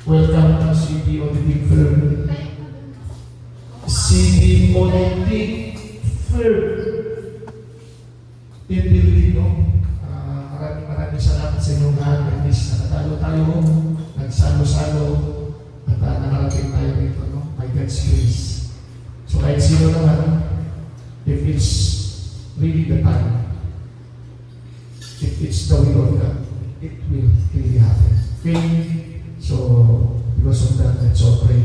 Welcome to CD Auditing Firm. CD Auditing Firm. Pinili, no? Maraming salamat sa inyong lahat. At least nakatalo tayo, nagsalo-salo, at nakarating tayo rito, no? By God's grace. So kahit sino naman, if it's really the time, if it's the will of God, it will really happen. Okay? So, because of that, let's all pray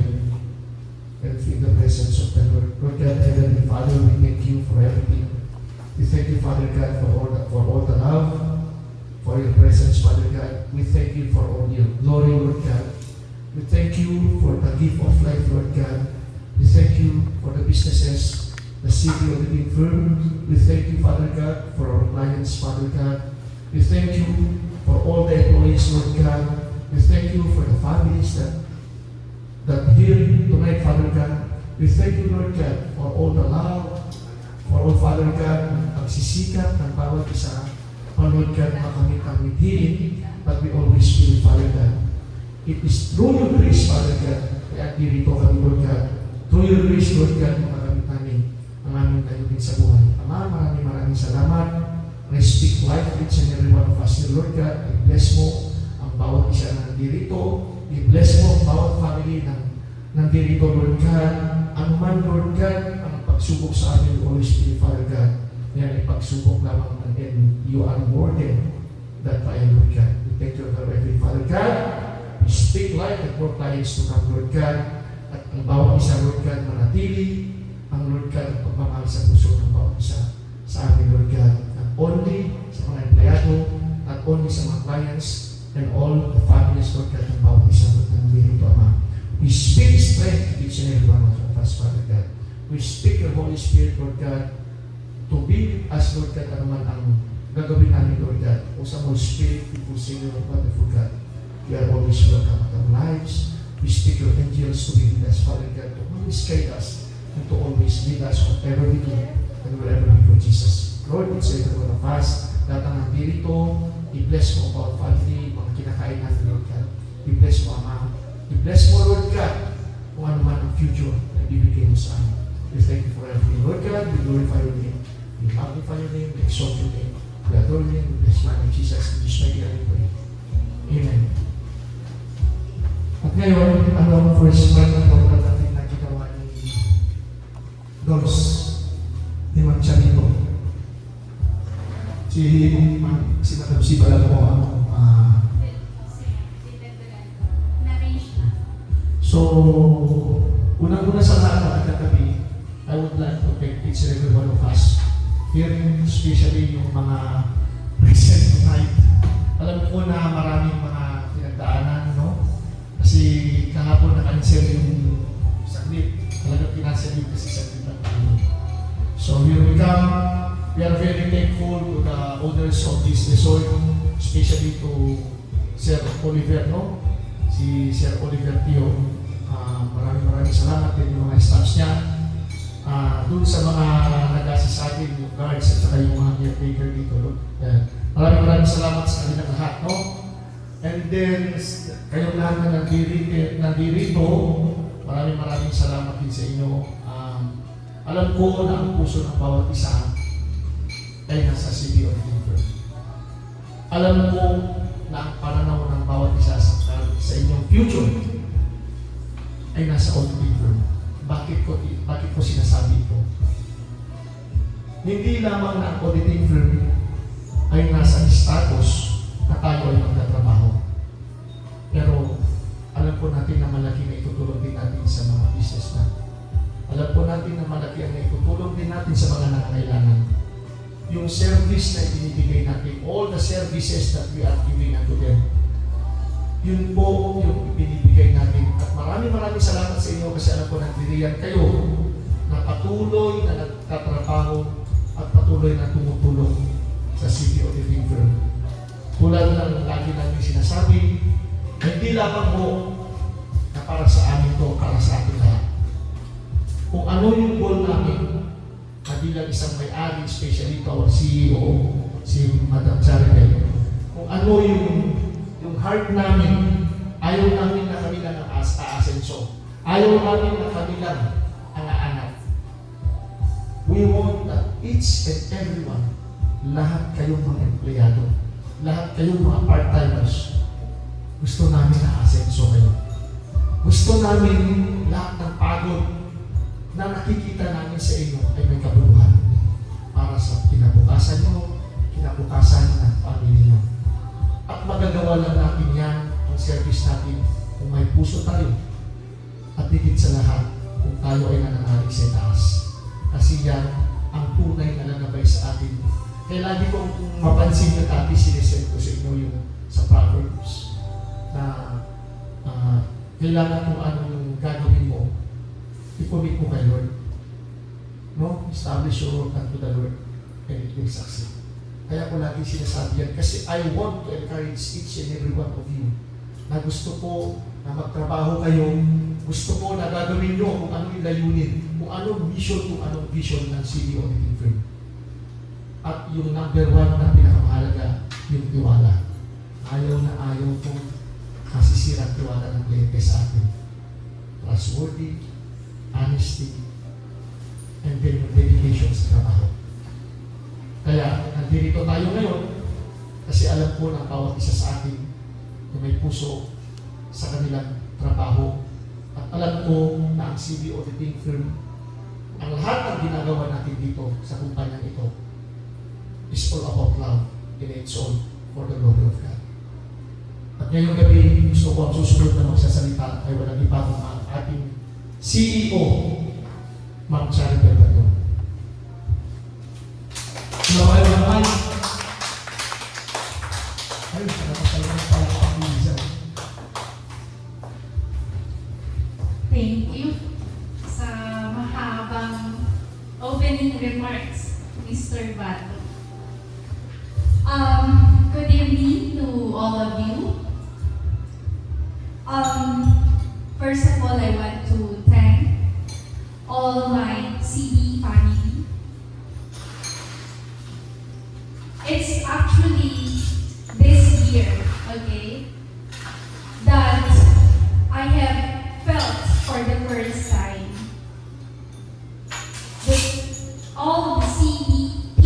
and feel the presence of the Lord. Lord God, Heavenly Father, we thank you for everything. We thank you, Father God, for all the love, for your presence, Father God. We thank you for all your glory, Lord God. We thank you for the gift of life, Lord God. We thank you for the businesses, the city of the firm. We thank you, Father God, for our clients, Father God. We thank you for all the employees, Lord God. We thank you for the families that here tonight, Father God. We thank you, Lord God, for all the love, for all, Father God, pagsisikap ng bawat isa. O Lord God, makamit ang mithiin, but we always feel, Father God. It is through your grace, Father God, kaya dirito kami, Lord God. Through your grace, Lord God, makamit namin ang aming talutin sa buhay. Ama, maraming salamat. I speak life each and every one of us here, Lord God. I bless mo ang bawat isa na nandirito. I-bless mo ang bawat family na nandirito, Lord God. Ano man, Lord God, ang pagsubok sa amin, Holy Spirit, Father God, yan ay pagsubok lamang ng and you are more than that by Lord God. We thank you for every Father God. We speak life and more clients to come, Lord God. At ang bawat isa, Lord God, manatili ang Lord God, ang pagmamahal sa puso ng bawat isa sa amin, Lord God. Not only sa mga empleyado, not only sa mga clients, and all the families, Lord God, ng bawat isa, Lord God, dito, Ama. We speak strength to each and every one of us, Father God. We speak your Holy Spirit, Lord God, to be with us, Lord God, ano man ang gagawin namin, Lord God. O sa Holy Spirit, we will sing your wonderful God. We are always welcome at our lives. We speak your angels to be with us, Father God, to always guide us and to always lead us whatever we do and wherever we go, Jesus. Lord, it's every one of us. Lahat ang nandito, i-bless mo ang family, mga kinakain natin, Lord God. I-bless mo, Ama. I-bless mo, Lord God, kung ano man ang future na bibigay mo sa amin. We thank you for everything, Lord God. We glorify your name. We magnify your name. We exalt your name. We adore your name. We bless your name, Jesus. In Jesus' mighty name we pray. Amen. At ngayon, ano ang first part na program natin na ginawa ni Dons, ni Mang Charito. Si Madam Siba lang po ang so, unang-una sa lahat ng kagabi, I would like to thank each and every one of us here, especially yung mga present tonight. Alam ko na maraming mga pinagdaanan, no? Kasi kahapon na-cancel yung saglit. Talagang pinansel yung kasi saglit lang. So here we come. We are very thankful to the owners of this resort, especially to Sir Oliver, no? Si Sir Oliver Tio. Maraming salamat din yung mga staffs niya. Doon sa mga nag-assist sa akin, yung guards at saka yung mga caretaker dito. No? Maraming salamat sa kanilang lahat. No? And then, kayong lahat na nandirito, maraming salamat din sa inyo. Alam ko na ang puso ng bawat isa ay nasa city of Denver. Alam ko na ang pananaw ng bawat isa sa inyong future ay nasa auditing firm. Bakit ko sinasabi ito? Hindi lamang na ang auditing firm ay nasa status na tayo ay magtatrabaho. Pero alam po natin na malaki na itutulong din natin sa mga business na. Alam po natin na malaki ang itutulong din natin sa mga nangangailangan. Yung service na ibinibigay natin, all the services that we are giving unto them, yun po yung ibinibigay natin. At maraming salamat sa inyo kasi alam ko nagdiriyan kayo na patuloy na nagtatrabaho at patuloy na tumutulong sa City of the Denver. Tulad ng lagi namin sinasabi, hindi lamang mo na para sa amin to, para sa atin lahat. Kung ano yung goal namin na bilang isang may-ari, especially to our CEO, si Madam Charibel, kung ano yung heart namin, ayaw namin na kami lang ayaw namin na kami lang ang aanap. We want that each and everyone, lahat kayong mga empleyado, lahat kayong mga part-timers, gusto namin na asenso kayo. Gusto namin lahat ng pagod na nakikita namin sa inyo ay may kabuluhan para sa kinabukasan nyo, kinabukasan ng pamilya nyo. At magagawa lang natin yan, ang service natin, kung may puso tayo. At higit sa lahat, kung tayo ay nananalig sa taas. Kasi yan ang tunay na nagabay sa atin. Kaya lagi ko kung mapansin nyo dati, sinesend ko sa inyo yung sa Proverbs na kailangan kung ano yung gagawin mo, i-commit mo kay Lord. No? Establish your work unto the Lord and it will succeed. Kaya ko lagi sinasabi yan kasi I want to encourage each and every one of you na gusto ko na magtrabaho kayo, gusto ko na gagawin nyo kung ano yung layunin, kung anong vision ng CD Auditing Firm. At yung number one na pinakamahalaga, yung tiwala. Ayaw na ayaw kong masisira ang tiwala ng kliyente sa atin. Trustworthy, honesty, and then yung dedication sa trabaho. Kaya, nandito tayo ngayon kasi alam ko ng bawat isa sa atin na may puso sa kanilang trabaho. At alam ko na ang CD Auditing Firm, ang lahat ng ginagawa natin dito sa kumpanya ito is all about love and it's all for the glory of God. At ngayong gabi, gusto ko ang susunod na magsasalita ay walang iba kung ang ating CEO, Ma'am Charlie Berbaton. Ay, thank you sa mahabang opening remarks, Mr. Bato. Good evening to all of you. First of all, I want to thank all my CB family. It's actually this year, okay, that I have felt for the first time that all the CBP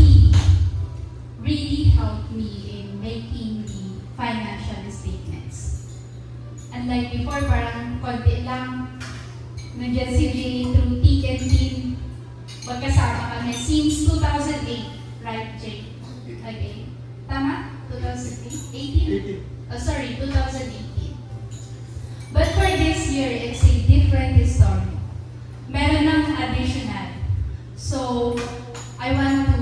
really helped me in making the financial statements. Unlike before, parang konti lang, nandiyan si Jay through thick and thin, magkasama kami since 2008, right Jay? Okay. Tama? 2018? 18. Oh, sorry, 2018. But for this year, it's a different story. Meron ng additional. So, I want to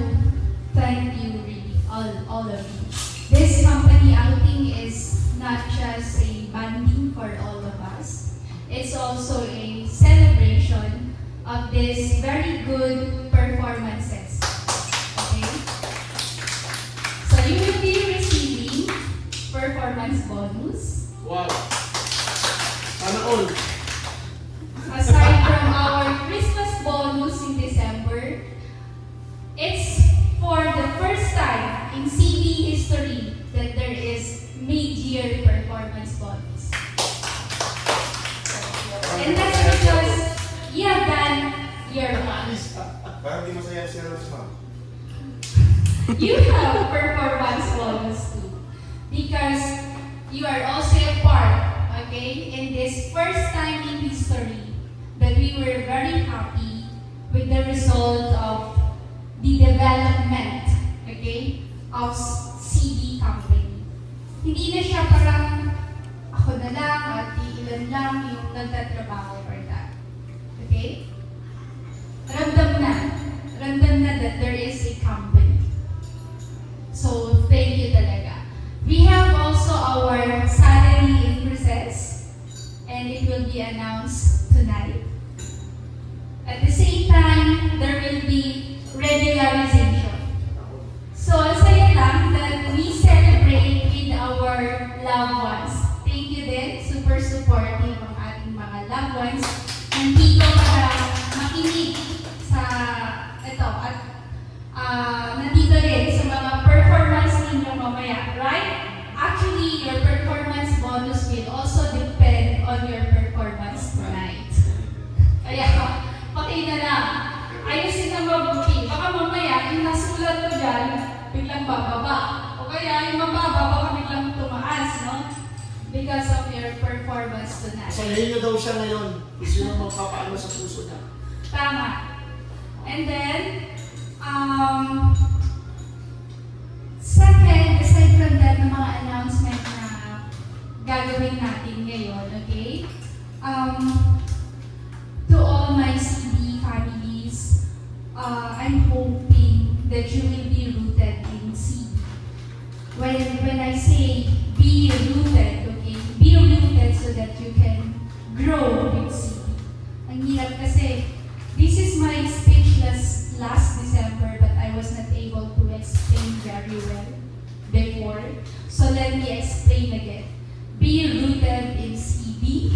thank you really, all of you. This company outing is not just a bonding for all of us. It's also a celebration of this very good performances. Okay? So you will be receiving performance bonus. wow! Sana all! Aside from our Christmas bonus in December, it's for the first time in CB history that there is mid-year performance bonus. And that's because you have done your one. Parang di masaya si Rose, ma'am. You have performance bonus too. Because you are also a part, okay, in this first time in history that we were very happy with the result of the development, okay, of CD company. Hindi na siya parang ako na lang at ilan lang yung nagtatrabaho for that. Okay? Ramdam na that there is a company. So, thank you talaga. We have also our salary increases and it will be announced tonight. At the same time, there will be regularization. So, ang saya lang that we celebrate with our loved ones. Thank you din, super supportive ang ating mga loved ones. Nandito para makinig sa ito at nandito rin sa mga performance ninyo mamaya, right? Actually, your performance bonus will also depend on your performance tonight. okay na lang. Ayusin na mabuti. Baka mamaya, yung nasulat ko dyan, biglang bababa. O kaya yung mababa, baka biglang tumaas, no? Because of your performance tonight. Sayahin niyo daw siya ngayon. Gusto niyo magpapaano sa puso niya. Tama. And then, second, aside from that, ng mga announcement na gagawin natin ngayon, okay? To all my CD families, I'm hoping that you will be rooted in CD. When I say be rooted, okay? Be rooted so that you can grow with CD. Ang hirap kasi, this is my speech last December, but I was not able to explain very well before. So let me explain again. Be rooted in CD,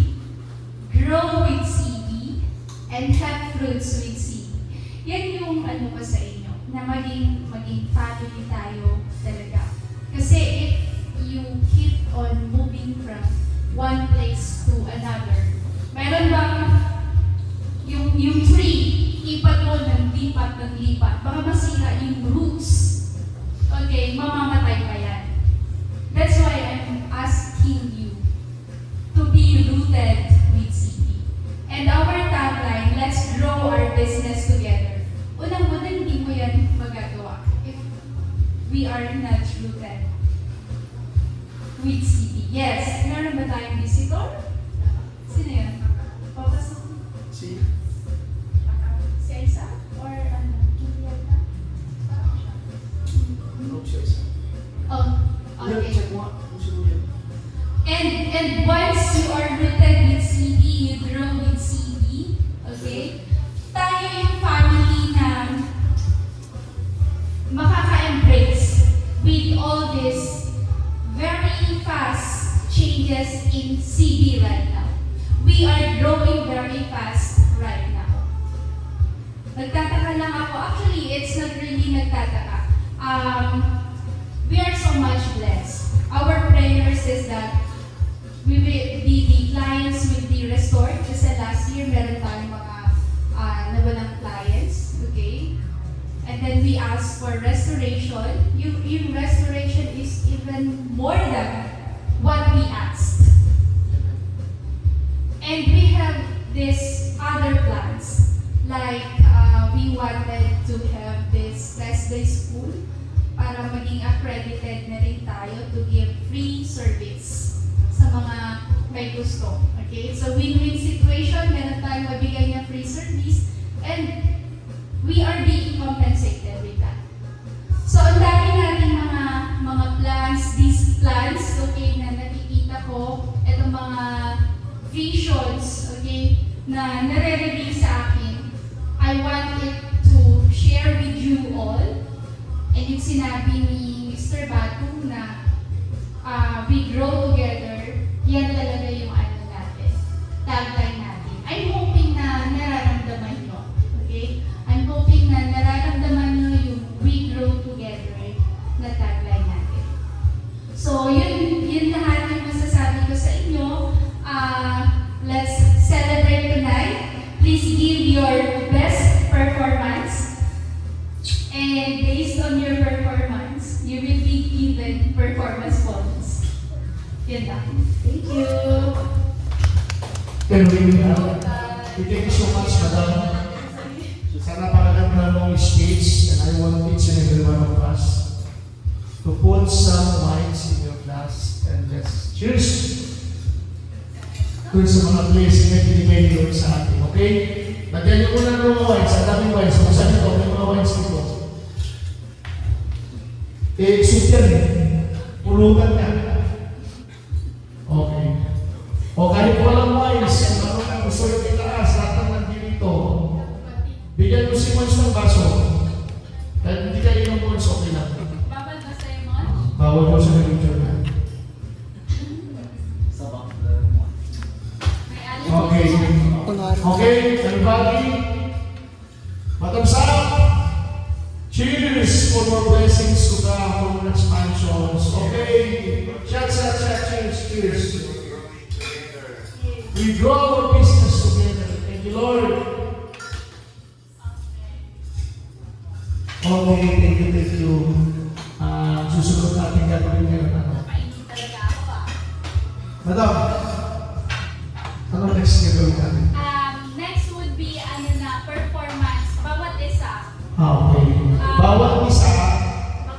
grow with CD, and have fruits with CD. Yan yung ano ko sa inyo, na maging family tayo talaga. Kasi if you keep on moving from one place to another, meron bang yung tree, lipat mo ng lipat, baka masira yung roots. Okay, mamamatay pa yan. That's why I'm asking you to be rooted with CD. And our tagline, let's grow our business together. Unang-una, hindi mo yan magagawa if we are not rooted with CD. Yes, meron ba tayong visitor? Sino yan? Papasok. See? Si Aiza? Or ano? Hindi yata? Ano siya isa? Oh, Yan, okay. check mo. Ano siguro yan? And once you are rooted with CD, you grow with CD, okay? Tayo yung family na makaka-embrace with all this very fast changes in CD right now. We are growing very fast right now. Nagtataka lang ako. Actually, it's not really nagtataka. We are so much blessed. Our prayers is that the clients will be restored. Kasi last year, meron tayong mga nawalang clients. Okay? And then we ask for restoration. Yung restoration is even more than what we asked. And we have these other plans. Like, we wanted to have this rest day school para maging accredited na rin tayo to give free service sa mga may gusto. Okay? So, win-win situation. Meron tayong mabigay na free service. And we are being compensated with that. So, ang dami natin mga plans, these plans, okay, na nakikita ko, itong mga visions, okay, na nare-reveal sa akin. I want it to share with you all. And yung sinabi ni Mr. Batu na we grow together, yan talaga yung ano natin, tagline natin. I'm hoping na nararamdaman nyo. Okay? I'm hoping na nararamdaman nyo yung we grow together na tagline natin. So, yun lahat yung masasabi ko sa inyo. Let's celebrate tonight. Please give your best performance. And based on your performance, you will be given performance bonus. Yan lang. Thank you. Pero we thank you so much, Madam. Sana pakaganda mong speech, and I want each and every one of us to put some wines in your glass and let's cheers dun sa mga blessing na binigay ni Lord sa atin. Okay? Lagyan niyo muna ng mga wines. Ang daming wines. Kung saan ito, may mga wines dito. Soup yan eh. Pulutan yan. Okay. O kahit walang wines, kung ano ang gusto yung itaas, lahat ng nandito, bigyan mo si Mons ng baso. Kahit hindi ka inom Mons, okay lang. Bawal ba sa'yo, Mon? Bawal mo sa picture na. Okay. Okay, everybody. Bottoms up. Cheers for more blessings to come, for more expansions. Okay. Chat, cheers. Growing together. We grow our business together. Thank you, Lord. Okay, thank you. Susunod natin gagawin ngayon. Napainit talaga ako ah. Madam, ano next gagawin natin? Next would be performance. Bawat isa. Okay. Bawat isa,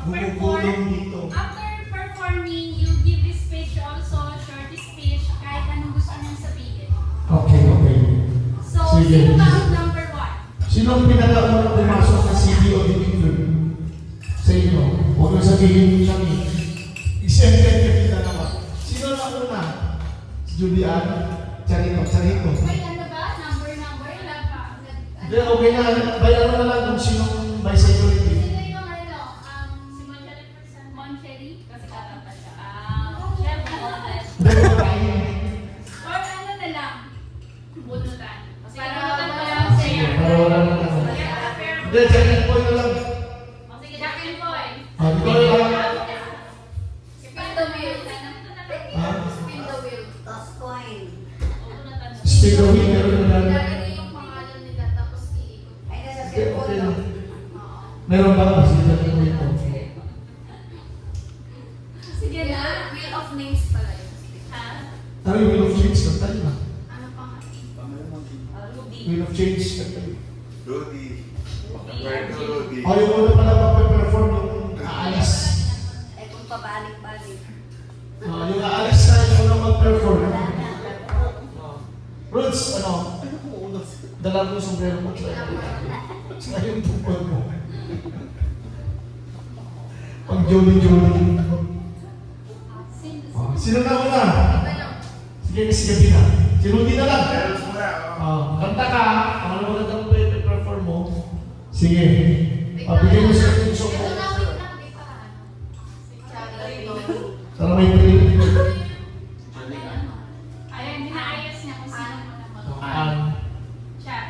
Mag-perform. gumugulong dito. After performing, you give a speech also, short speech, kahit anong gusto niyong sabihin. Okay. So, Sige. sino ba ang number 1? Sino ang pinaka-unang pumasok na CD o DVD? Sa inyo. Huwag nang sabihin siya ni. I-sentence ka kita naman. Sino na una? Si Julian? Charito. Wait, ano ba? Number? Wala pa. Hindi, okay na. Bayaran na lang kung sinong by security. Sino yung si Moncherry? Kasi katapat siya. Chef, Hindi, tayo. or ano na lang? Bunutan. Para Sige, walang share. para wala na lang. Hindi, second point na lang. Sige, Jack and Boy. Dito na lang. Spin the wheel. Spin the wheel. Toss coin. Speed of wheel, meron na lang. Ilalagay yung pangalan nila tapos iikot. Ay, nasa Okay, cellphone okay lang. lang. Meron ba kasi dito dito? Sige na. Wheel of names pala yun. Ha? Ano yung Wheel of Change? Tayo na. Ano pangalan? Ruby. Wheel of Change. Tayo. Rudy. Right to Rudy. O yung una pala magpe-perform yung aalis. Ay, kung pabalik-balik. Yung aalis na yung unang mag-perform. Roots, dala mo yung sombrero mo. Saka yung tupad mo. Pag jolly-jolly. Sino na una? Sige, si Gabi na. Si Rudy na lang. Meron muna. Kanta ka. Ang ano magandang perform mo. Sige. Pabigyan mo sa akin yung Ito mo. na, wait lang. Di pa ano. Para may pre. Ayan, dinaayos niya kung sino mo naman. Ang Chat.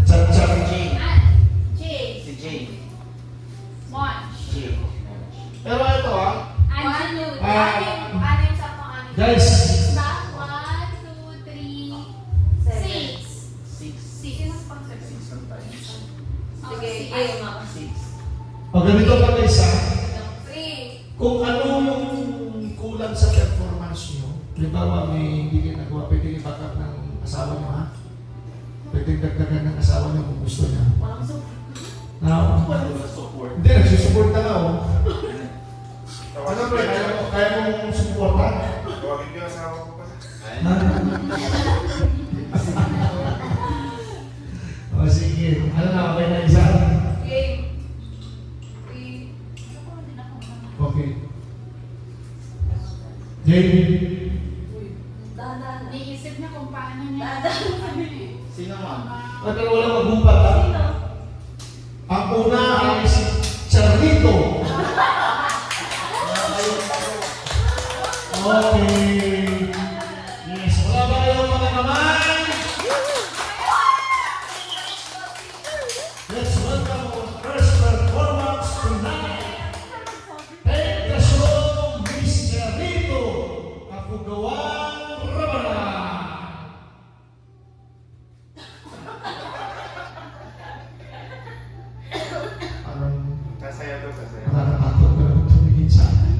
chat-chat. Jay. Si Jane. Monch. Jane. Pero ito Angelud. Anim sa pang-anim. guys. Ba? 1, 2, 3, 6. Six. Sino pang seven? Sometimes. Sige, Six. game. Six. O ganito pa guys ha. 3. Kung ano yung kulang sa performance nyo, halimbawa may hindi kayo nagawa, pwede kayo backup ng asawa nyo ha. Pwede dagdagan ng asawa nyo kung gusto niya. Walang soup. Now, Wala support. hindi, nagsusupport na nga oh. Ano ba, Tawagin kaya mong supportan? Tawagin ko yung asawa ko pa. O sige, ano na, okay na isa? Game. 3. Okay. Jane, Dahan-dahan. Niisip niya kung paano niya. Sino ma'am? pero walang magumpat ha. Ang una ay si Charlito. Okay. Yes, wala ba kayong mga kamay? Let's welcome our first performance tonight. Take the show, Miss Charlito, Kapugawang Rabana. Parang Sasaya daw, sasaya. nakakatakot na lang tumingin sa akin.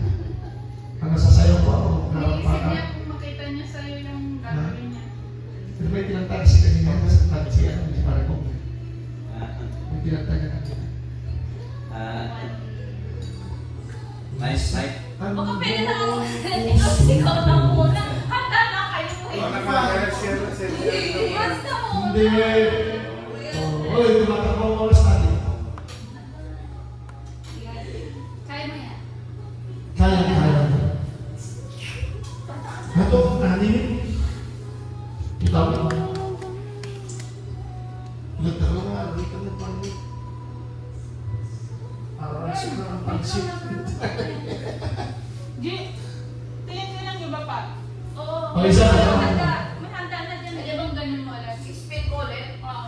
Ang nasasayaw ko ako. Niisip niya kung makita niya sa'yo yung gagawin niya. Pero may pinantay si kanina sa taxi, si Marco. May pinantay na kanina. Nice night. Baka pwede na ako. Ikaw na muna. Handa na kayo. Nagmamahalan siya sa Basta muna. Hindi. Oy, tumatakbo ang oras natin. Kaya mo yan. Kaya. Ito, nanin. Ikaw. Nagtalo nga, di ka nagpanik. Arasin na ang pansit. Tingin ko lang yung bapa. Oo. O, isa. May handa na dyan. Pwede bang ganun mo alas? Spin ko ulit. Oo.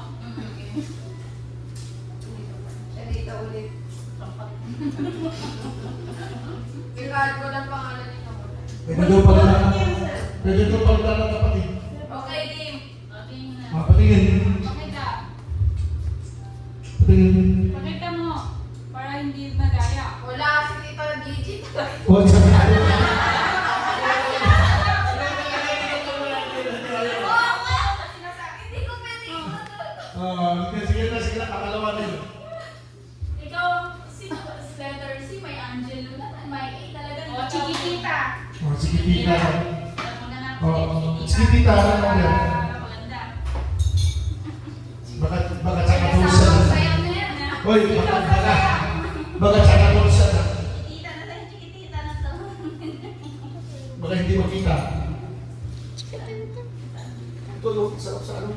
Dito ulit. Kailangan ko lang pangalan nito. Pwede daw pala. Pwede daw pala ng kapatid. Okay, game. Okay na. Mapatingin. Okay ka. Oh, sabi ko. Hindi ko pwede. Sige na, pakalawa na yun. Ikaw, letter C, may Angelo na, may A talaga. O, chiquitita. Oh, sige, tita. Alam mo na lang. Oh, sige, tita. Ano mo yan? Maganda. Baka tsaka tulsa na. Sayang na yan. Hoy, baka tsaka tulsa na. Chiquitita na tayo, chiquitita na to. Baka hindi makita. Ito, lo, sarap sa ano?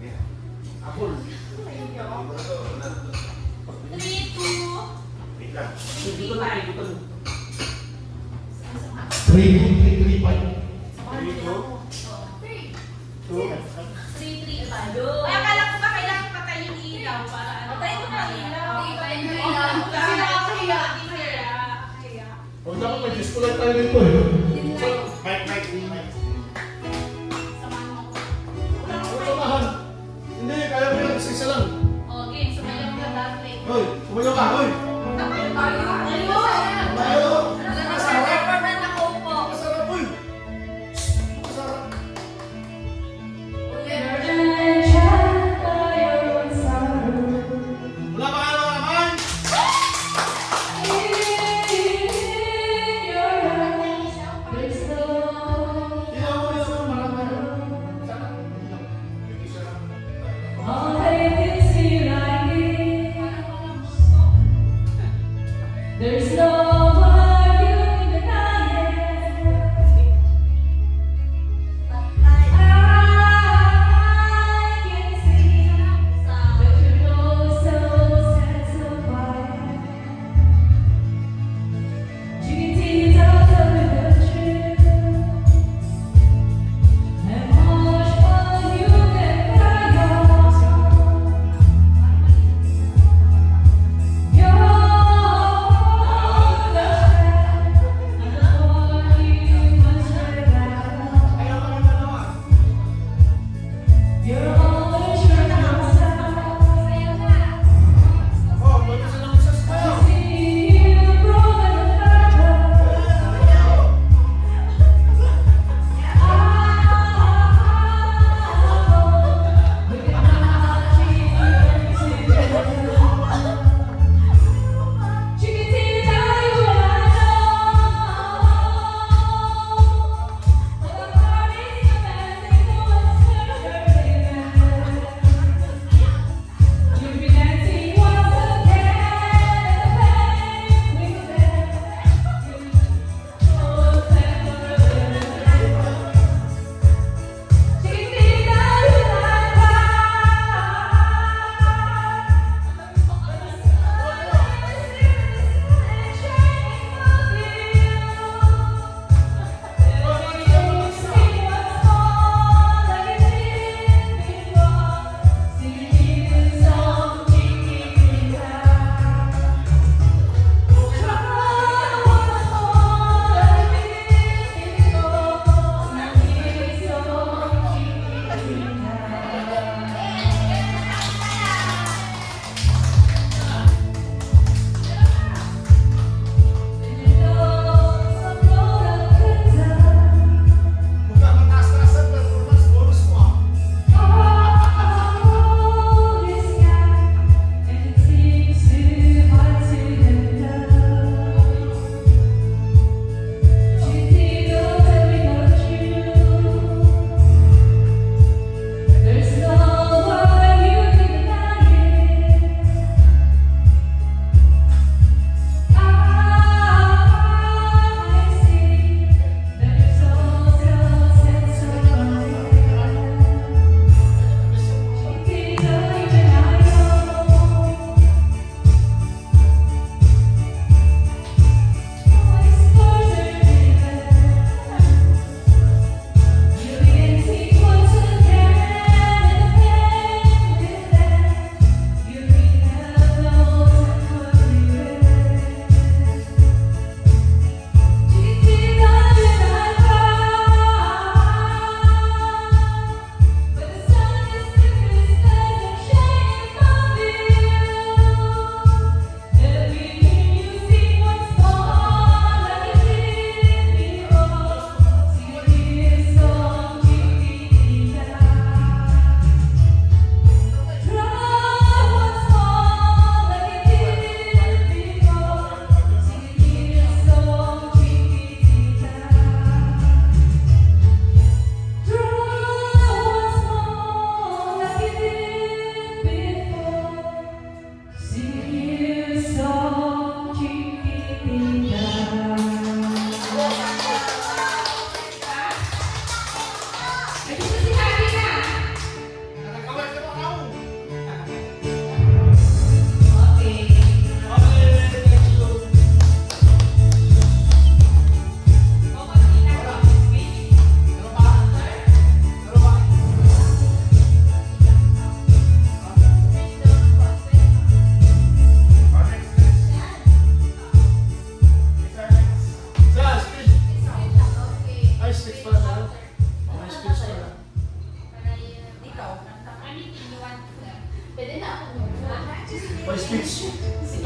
Yeah. Apple. 3, 2, Wait lang. 3, 5. 3, 5. 3, 2. 3, 3, 5. Ay, akala ko ba kailangan patay yung ilaw para ano? Patayin mo na ang ilaw. Patayin mo yung ilaw. Kasi nakakahiya. Kaya. O, dapat may disco light tayo dito eh. Mike. Samahan mo ko. Huwag samahan. Hindi, kaya mo yan. Isa lang. Okay, sumayaw ka dati. Hoy, sumayo ka, hoy. Ayun! Tayo. Nag-perform na nakaupo. Masarap, hoy. Masarap. Wala pa ka naman. Tingnan mo, marami. There's no more you can deny it. I can see that you know so sad, so quiet. Chiquitita, tell me the truth. And how much fun you can cry on.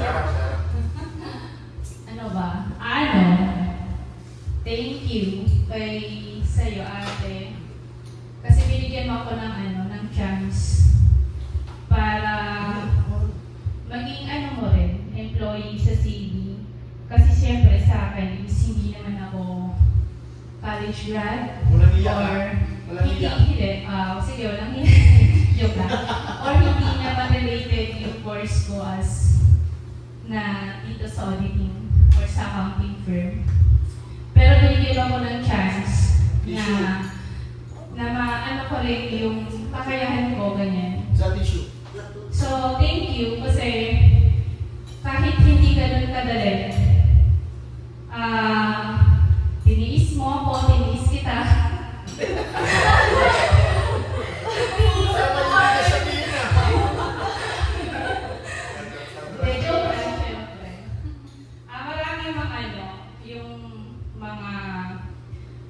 Sarap, sarap. Ano ba? Thank you sa'yo, ate. Kasi binigyan mo ako ng chance para maging mo rin, employee sa CD. Kasi siyempre sa akin is hindi naman ako college grad. Walang iyak, Or ah. Walang hindi, iyak. sige, walang iyak. Joke lang. Or hindi naman related yung course ko as na dito sa auditing or sa accounting firm. Pero binigyan ako ng chance na maano ko rin yung kakayahan ko, ganyan. Sa tissue. So, thank you kasi kahit hindi ganun kadali, tiniis mo ako, tiniis kita. Joke lang, syempre. Maraming yung mga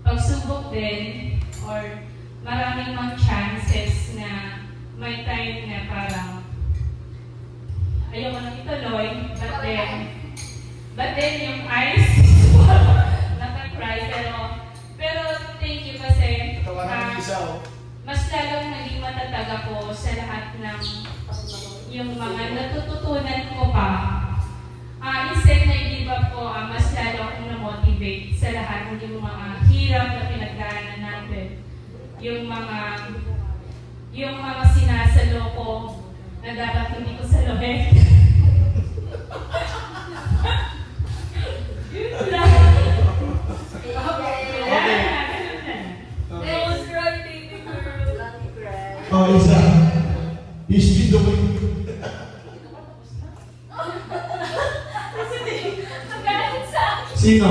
pagsubok din or maraming mga chances na may time na parang ayoko nang ituloy, but then yung eyes nakakry, pero thank you kasi Tawanan ng isa, oh. mas lalong naging matatag ako sa lahat ng yung mga natututunan ko pa. Instead na i-give up ko, mas lalo akong na-motivate sa lahat ng yung mga hirap na pinagdaanan natin. Yung mga sinasalo ko na dapat hindi ko saluhin. Yun lang. That was right, baby girl. Oh, isa. He's been doing. Magalit sa akin. Sino?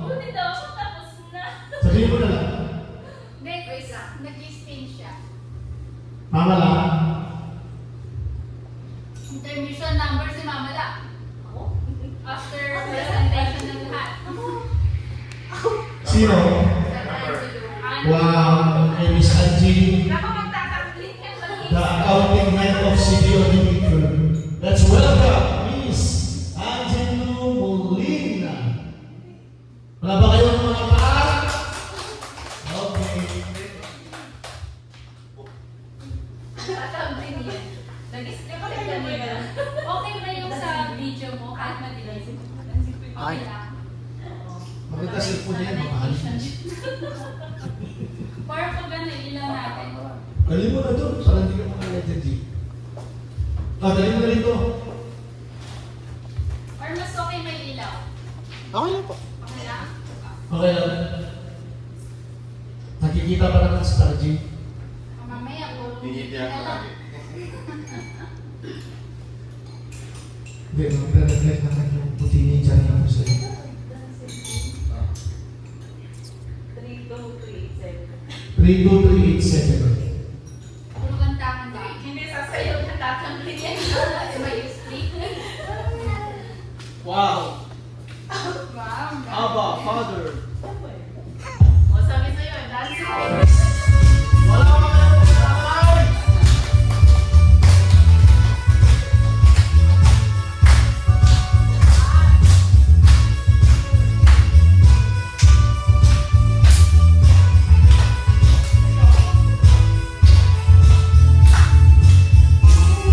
Buti daw ako tapos na. Sabihin mo na lang. Next, nag-spin siya. Mama lang. Intermission number si Mama La. After presentation ng lahat. Sino? Ano? Wow, kay Miss Angie, Ako magtatanglit yan ba? the accounting head of CD Auditing Firm. Let's welcome Miss Angelo Molina. Wala ba kayong mga paa? Okay. Tatambling yan. Nag-strip ka kanina. Okay ba yung sa video mo kahit madilim? Okay lang. Maganda cellphone yan, mamahal. Or pag ilaw natin. Dali mo na doon, para hindi ka makalated eh. Dali mo na rito. Or mas okay may ilaw. Okay lang po. Okay lang? Okay lang. Nakikita pa naman sa Star G. Mamaya po. Hindi ako lagi. Hindi, mag-reflect naman yung puti ni Johnny ako sa'yo. 32387. Puro kantahan ba? Hindi sasayaw na tatanglit yan. May split. Wow. Wow. Abba, Father. O sabi sa'yo, dancing. Wala ka na kamay!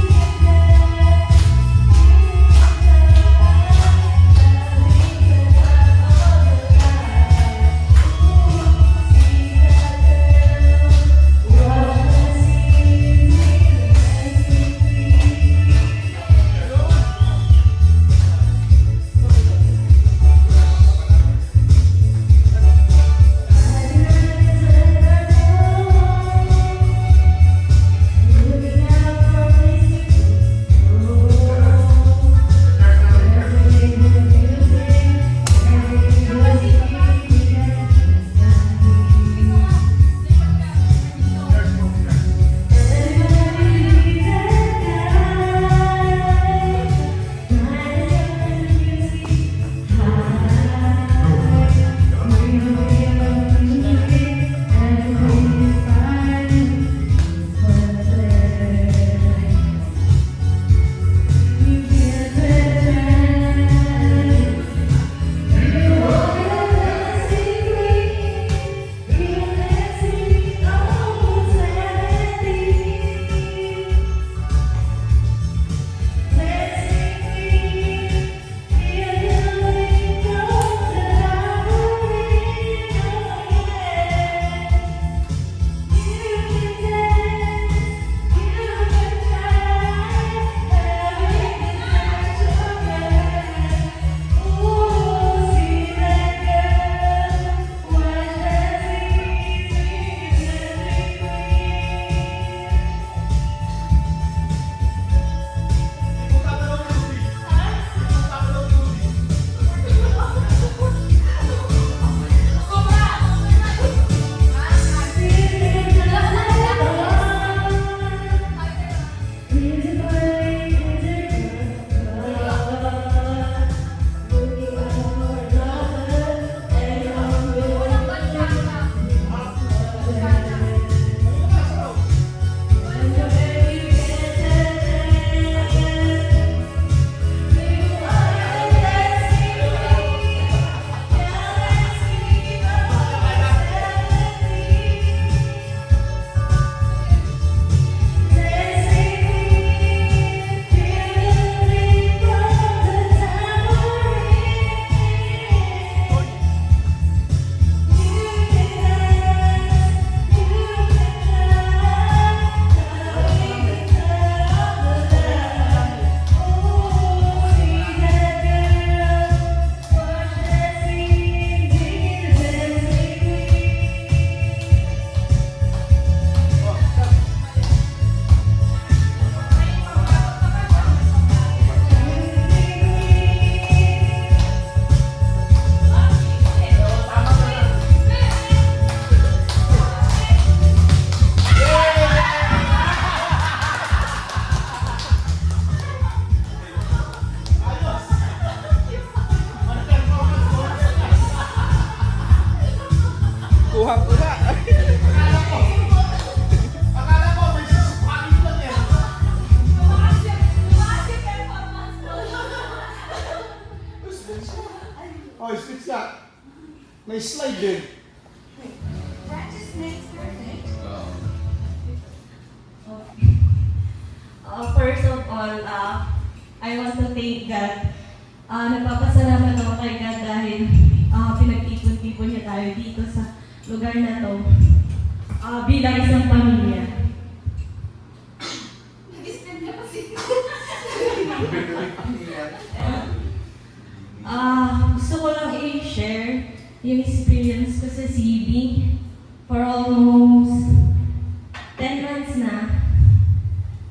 Thank you. Oh, switch ka. May slide din. Practice makes perfect. First of all, I want to thank God. Nagpapasalamat ako kay God dahil pinag-tipon-tipon niya tayo dito sa lugar na to bilang isang pamilya. Nag-spend na kasi. Gusto ko lang i-share yung experience ko sa CB for almost 10 months na.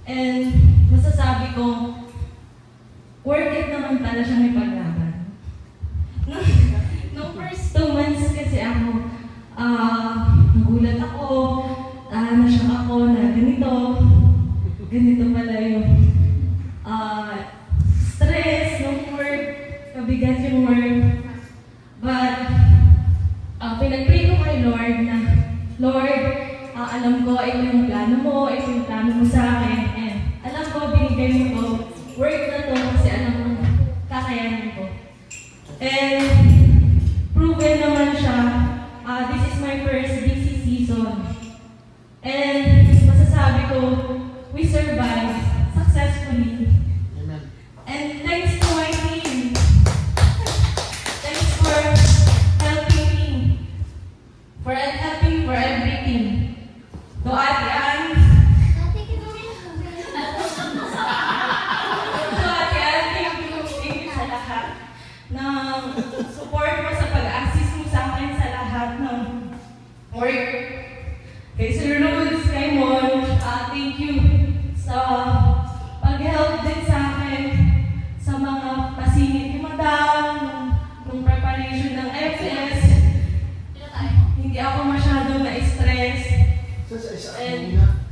And masasabi ko, worth it naman pala siya may paglaban. Nung first 2 months kasi ako, nagulat ako, na-shock ako na ganito pala yung stress ng work, kabigat yung work. But, pinag-pray ko kay Lord na, Lord, alam ko, ito yung plano mo, ito yung plano mo sa akin, and alam ko, binigay mo to, work na to, kasi alam mo, kakayanin ko. And, proven naman siya, this is my first busy season. And, masasabi ko, we survived successfully. Amen. And thanks to my team. Thanks for helping me. For helping for everything. To Ate Ann. Ate, ka naman. To Ate Ann, thank you sa lahat ng support mo sa pag-assist mo sa akin sa lahat ng work. Kay Sir Luz, kay Mon, thank you sa pag-help din sa akin sa mga pasinit ni Madam, nung preparation ng FS. Sino tayo? Hindi ako masyadong na-stress. Sa isa And- muna.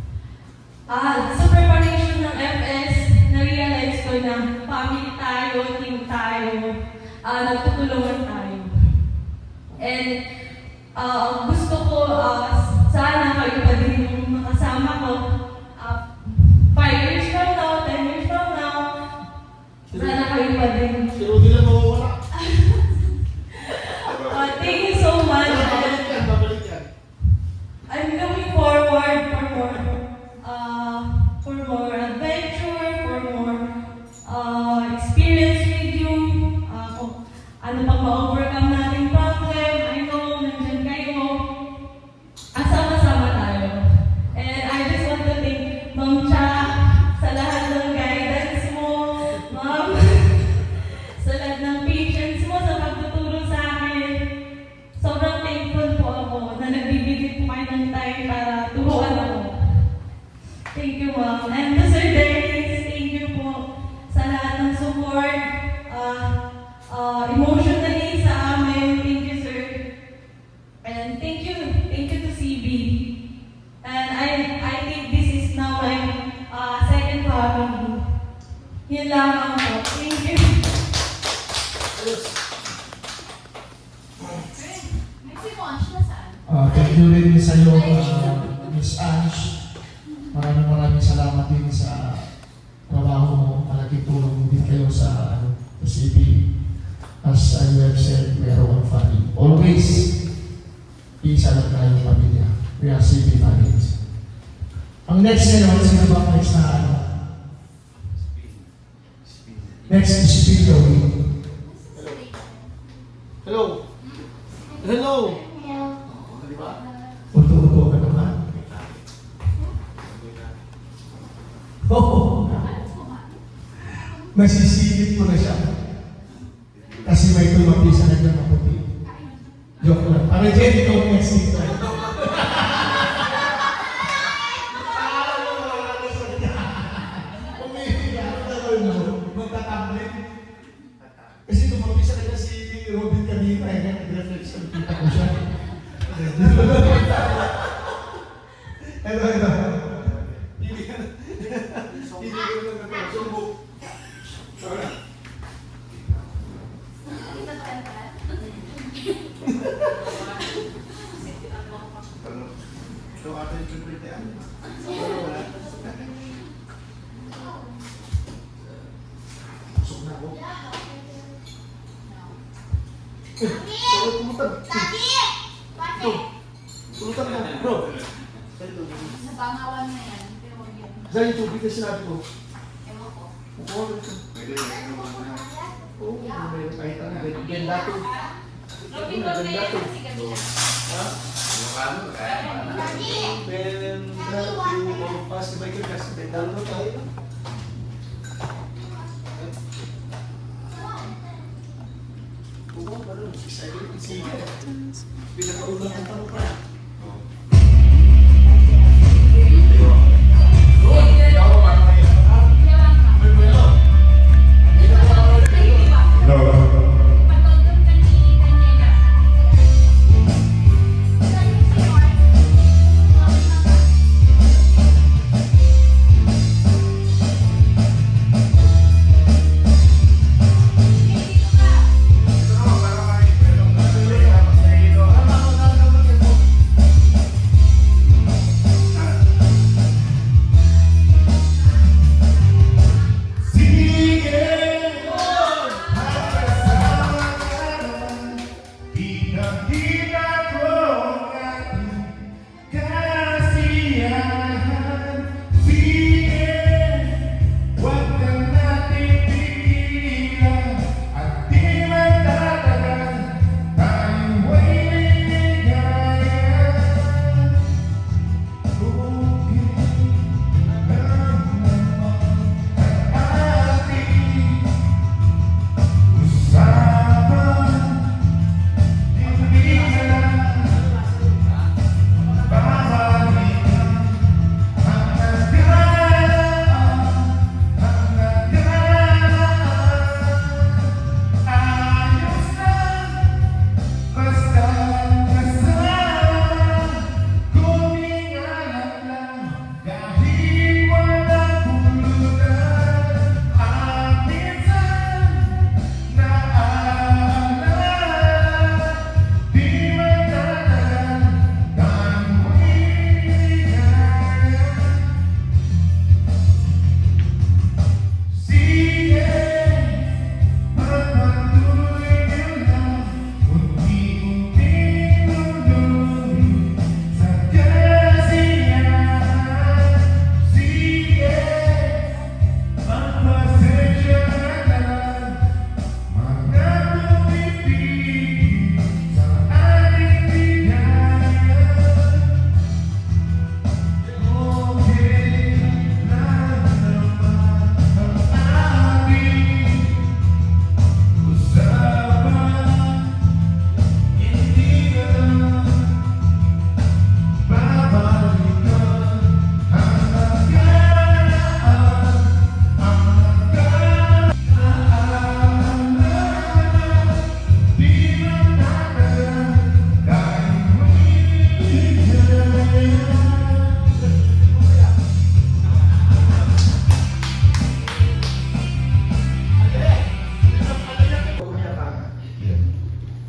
Sa preparation ng FS, na-realize ko na family tayo, team tayo, nagtutulungan tayo. And gusto ko, sana kayo pa din yung makasama ko. 5 years from now, 10 years from now, sana kayo pa din. Si Rudy lang mawawala. Thank you so much. Babalik yan, babalik yan. I'm looking forward for more adventure, for more experience with you. Kung ano pang ma-overcome natin problem, I know, nandyan kayo. Sama-sama tayo. And I just want to thank Ma'am Cha sa lahat ng guidance mo, Ma'am, sa lahat ng patience mo, sa pagtuturo sa akin. Sobrang thankful po ako na nagbibigay po kayo ng time para turuan ako. Thank you, Ma'am. And to Sir Dennis, thank you po sa lahat ng support. Emotionally sa amin, thank you, sir. And thank you to CB. And I think this is now my second family. Yun lang ako. Thank you. Mexico, siya saan? Thank you rin sa iyo, Miss Ange. Maraming salamat din sa trabaho mo. Malaking tulong din kayo sa CP. As I have said, we are one family. Always, isa lang tayong pamilya. We are CP families. Ang next ngayon, sino ba next na ano? Next is Speed Joey. Hello. Hello. Di ba? Uto-uto ka naman. Oo. Nasisilip ko na siya. Kasi may tumapi sa kanyang maputi. Joke lang. Para dyan, ikaw next dito. Magtatablet. Kasi tumapi sa kanya si Robin kanina. Nag-reflection. Kita ko siya. Ito. Hindi ka na sumbok. So, after you prepare yan. Pasok na ako. Pulutan. Ito. Pulutan mo, bro. Ito. Sa pangawan na yan. Pero wag yun. Saan yung tubig na sinabi ko? Ewan ko. Kukuha ko ito. Pwede rin naman. Oo, may kahit ano. May lato. Robin, huwag na yan kasi kami na. Ha? Ilocano, kaya pa. Then, you pass the Michael kasi may download tayo. Oo, parang excited. Sige. Pinakaulang ang tanong pa. Patulong ka ni Daniela.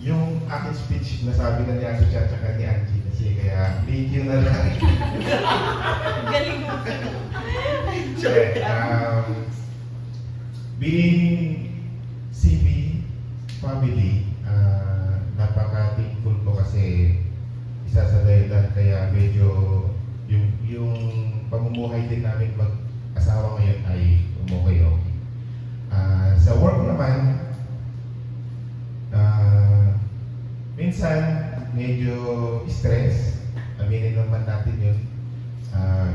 Yung aking speech, nasabi na ni Aso Chat at ni Angie kasi kaya thank you na lang. Galing mo. Being CB family, napaka-thankful ko kasi isa sa dahilan kaya medyo yung pamumuhay din namin mag-asawa ngayon ay okay. Sa work naman, minsan medyo stress, aminin naman natin yun.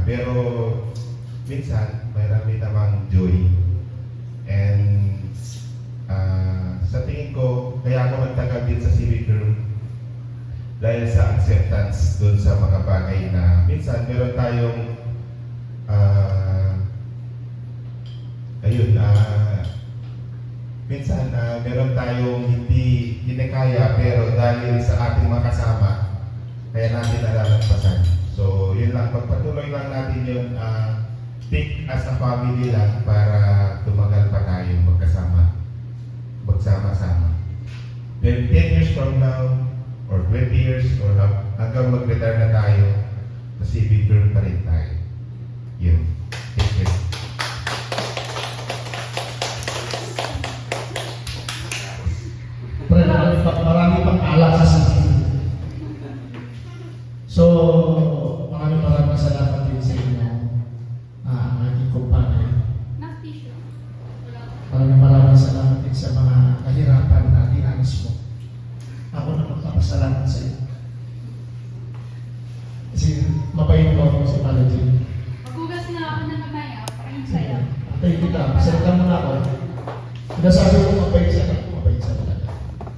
Pero minsan mayroon namang joy. And sa tingin ko, kaya ako nagtagal din sa civic group dahil sa acceptance dun sa mga bagay na minsan meron tayong minsan meron tayong hindi kinakaya pero dahil sa ating mga kasama kaya natin nalalagpasan. So yun lang, pagpatuloy lang natin yun, think as a family lang para tumagal pa tayo magsama-sama. Then 10 years from now or 20 years or hanggang mag-retire na tayo, civic girl pa rin tayo. Yun. Thank you. Maraming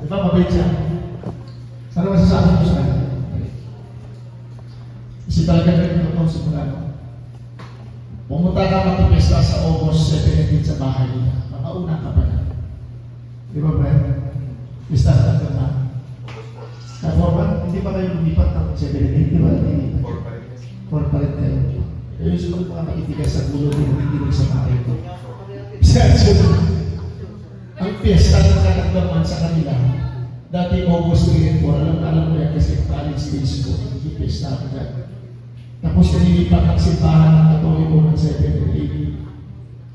Di ba, mabait siya? Ano masasabi ko sa kanya? Kasi talaga rin ito simula no? Pumunta ka magpipesta sa August 17 sa bahay niya. Makauna ka pa na. Di ba, Brent? Pista ka na. Hindi pa kayo lumipat ng 17, di ba? Or pa rin kayo. Yung sunod mga makitigas sa gulo din, hindi sa bahay ko. Ang piyesta ng katakdaman sa kanila, dati August 3 and 4, alam mo yan kasi college days ko, hindi piyesta ako dyan. Tapos nililipat ang simbahan ng Katoliko ng 7 and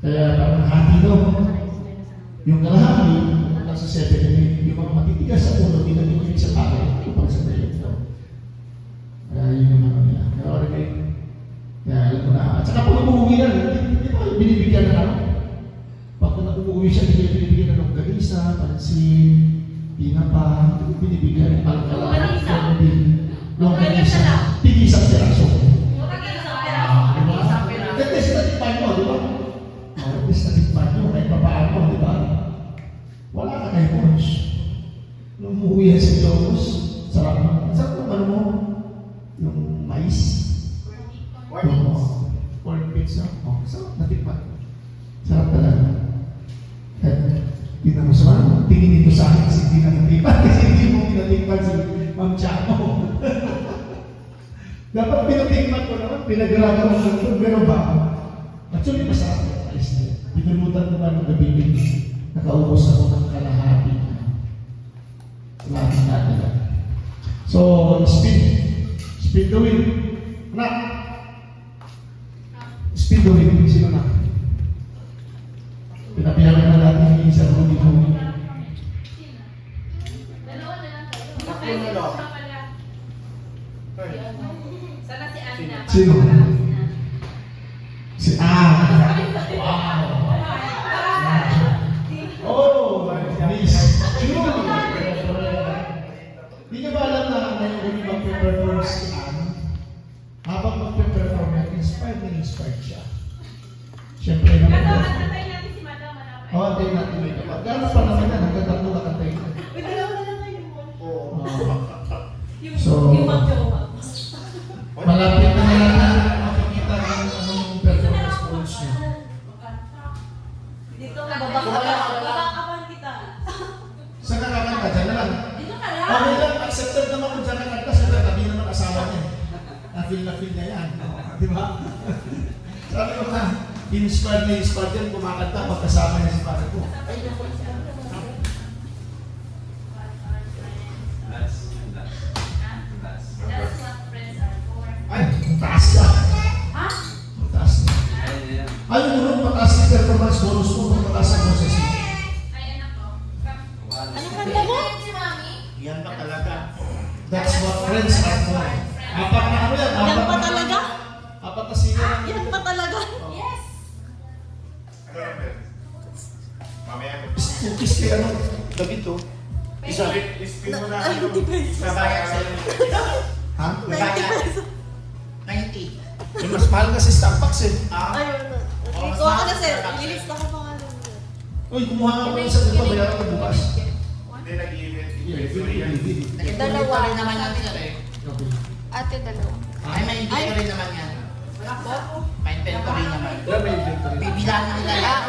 8. Kaya parang hati daw. Yung kalahati, nasa 7 and 8, yung mga matitigas sa ulo, dinamigay sa bahay, ito pang sa tayo ito. Kaya yun yung mga niya. Kaya alam mo na. At saka pag umuwi na, hindi pa kayo binibigyan ng ano? Pag umuwi siya, hindi kayo binibigyan ng ganisa, pansin, tinapa, binibigyan ng alkala, longganisa, tigisang peraso. Ganda sa natikpan mo, di ba? Ganda sa natikpan mo, kahit papaano, di ba? Wala ka kayo punch. Nung umuwi yan sa Diyos, sarap ng ano mo? Yung mais. Yung corn pizza. Sarap natikpan. Sarap talaga. Tingnan mo sa mga, tingin ito sa akin kasi hindi na natikpan. Kasi hindi mo pinatikpan si Ma'am Chamo. Dapat pinatikman ko naman, pinagraban mo sa ito. Pero ba? Actually, masarap yung ayos na yun. Pinulutan ko ba ng gabi din. Nakaubos ako ng kalahati. Lahat na nila. So, speed the wheel. Anak! Speed the wheel. Sino na? Pinabiyagan na natin yung isa Rudy Home. Dalawa na lang kayo. Sana si Anna. Sino? Si Anna. Wow! Oh, Miss June! Hindi niyo ba alam na ngayon yung magpe-perform si Anna? Habang magpe-perform, inspired siya. Siyempre naman. Antayin natin si Madam. Oo, antayin natin may kapag. Gano'n pa naman yan, hanggang tatlo ka kantayin. So, malapit na yan makikita ng anong performance goals niya. Dito ka, babakapan kita. Saan ka kakanta? Diyan na lang. Dito ka lang. Okay lang, accepted naman kung dyan kakanta. Siyempre, tabi naman asawa niya. Na-feel niya yan. Di ba? Sabi ko na, in-squad yan, kumakanta, magkasama niya si pare ko. That's what friends are for. Ay, ang taas ka. Ha? Ang taas na. Ay, yung mataas yung performance bonus mo, mataas ang boses mo. Ay, anak ko. Anong kanta mo? Si Mami? Yan ba talaga? That's what friends are for. Apat na ano yan? Yan pa talaga? Apat na singer. Yan pa talaga? Yes. Mamaya ko. Kukis kay ano? David to. Isa, spin mo na. 90 pesos. Sabaya sa Ha? 90 pesos. 90. Eh, mas mahal kasi Starbucks eh. Ayun. Kuha ka na sir. Ililista ko pangalan mo. Uy, kumuha nga ako ng isang ito, bayaran ko bukas. Hindi nag-event. Dalawa. rin naman yan sir eh. Okay. Ate, dalawa. Ay, may inventory naman yan. May inventory naman. Wala may inventory. Bibilan nila yan.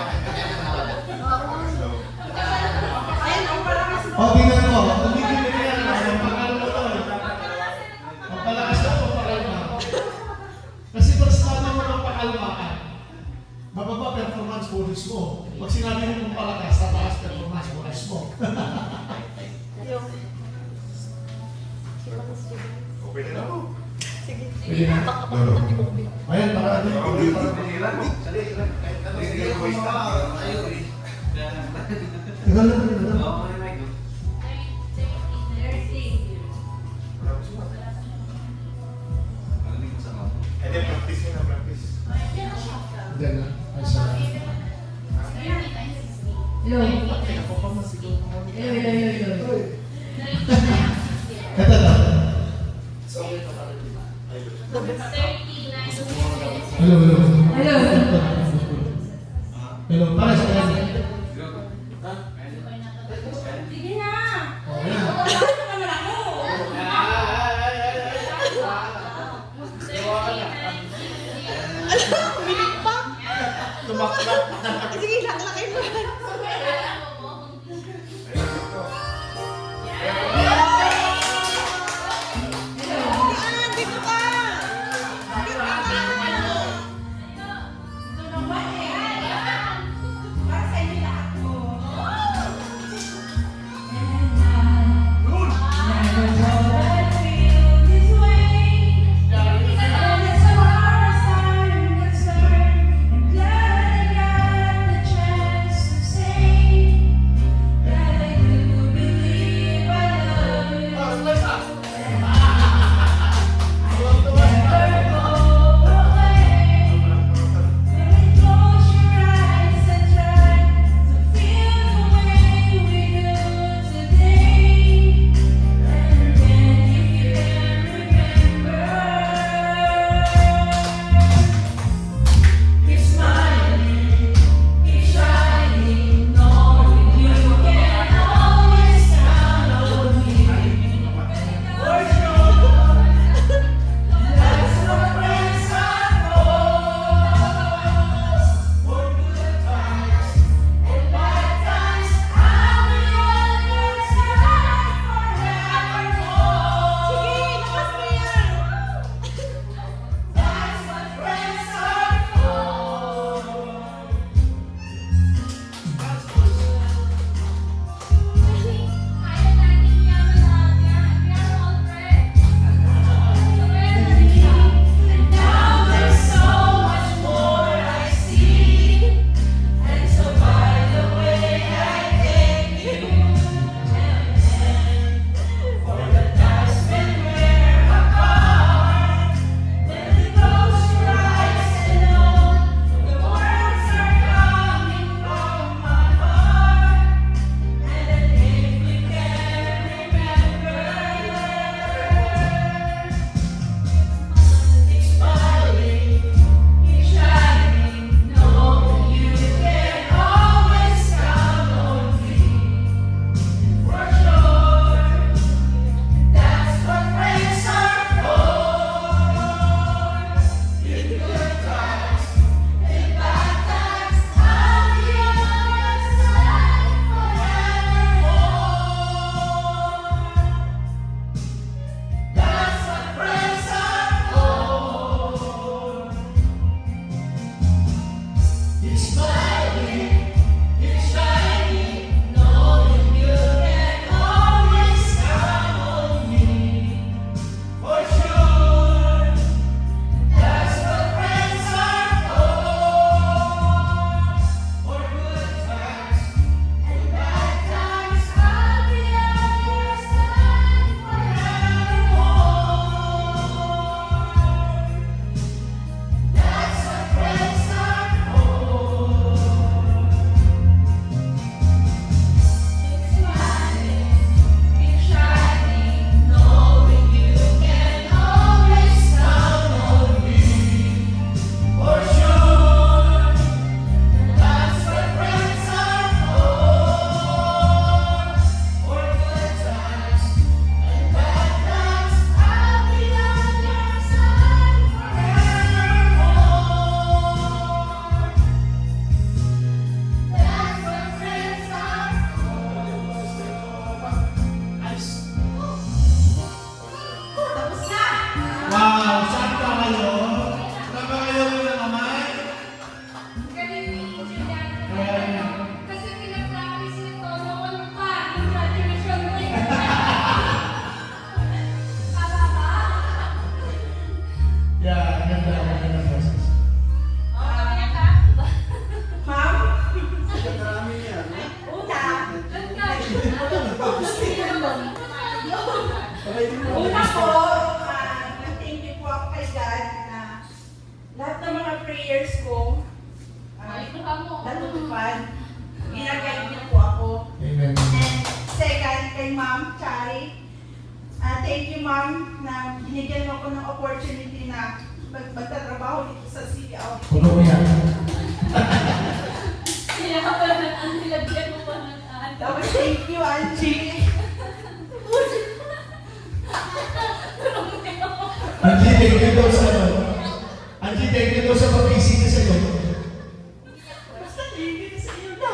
O, tingnan mo. Nagiging na yan. Ang pangalan mo to. Ang palakas na po, pakalma. Kasi pag sinabi mo ng pakalmaan, mababa performance bonus mo. Pag sinabi mo ng palakas, tataas performance bonus mo. Yung. Okay na ako. Sige. Pwede na? Ayan, para ano yung Tagal na rin na. Hindi, practice yun na practice. Hindi na. Ay, sarap. Hello. Ito. Hello, hello. Hello. Hello, para sa kanya. Sige na. Oh, Una po, thank you po ako kay God na lahat ng mga prayers ko natutupad. Ginagay niyo po ako. Amen. And second, kay Ma'am Chari. Thank you, Ma'am, na binigyan mo ko ng opportunity na magtatrabaho dito sa City Outfit. Puno mo yan. Kaya ka pala ang nilagyan mo pa ng Tapos thank you, Angie. Angie, thank you daw sa ano. Angie, thank you daw sa pag-isip niya sa'yo. Basta thank you sa iyo na.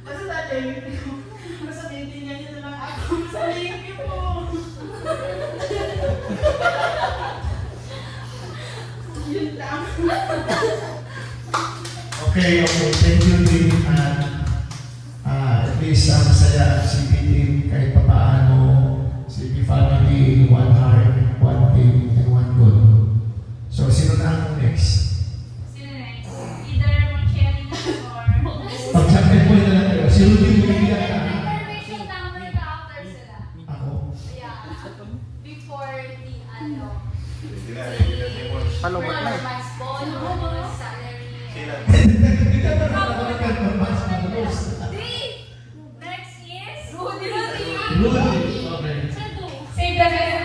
Basta thank you. Basta tintinyan niyo na lang ako. Basta thank you po. Yun lang. Okay. Thank you, Tim. At least masaya si Tim kahit papaano. Si family, one heart, one team, and one goal. So, sino na ang next? Sino next? Either mag-sharing na or... Pag-champion po na lang kayo. Si Rudy, bumibigyan ka. Information number na after sila. Ako. Yeah. Before the ano. Palungot na. Performance bonus, salary. Three. Next is Rudy. Rudy. Okay. Save the best.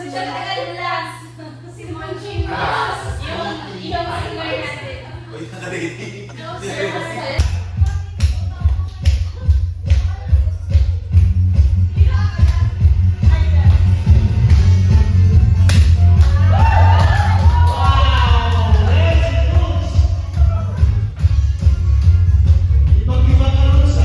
Siya tagal last. Si Monching last. Yung singer natin. Uy, nakarinig. No, sir. Ibang-iba ka rin sa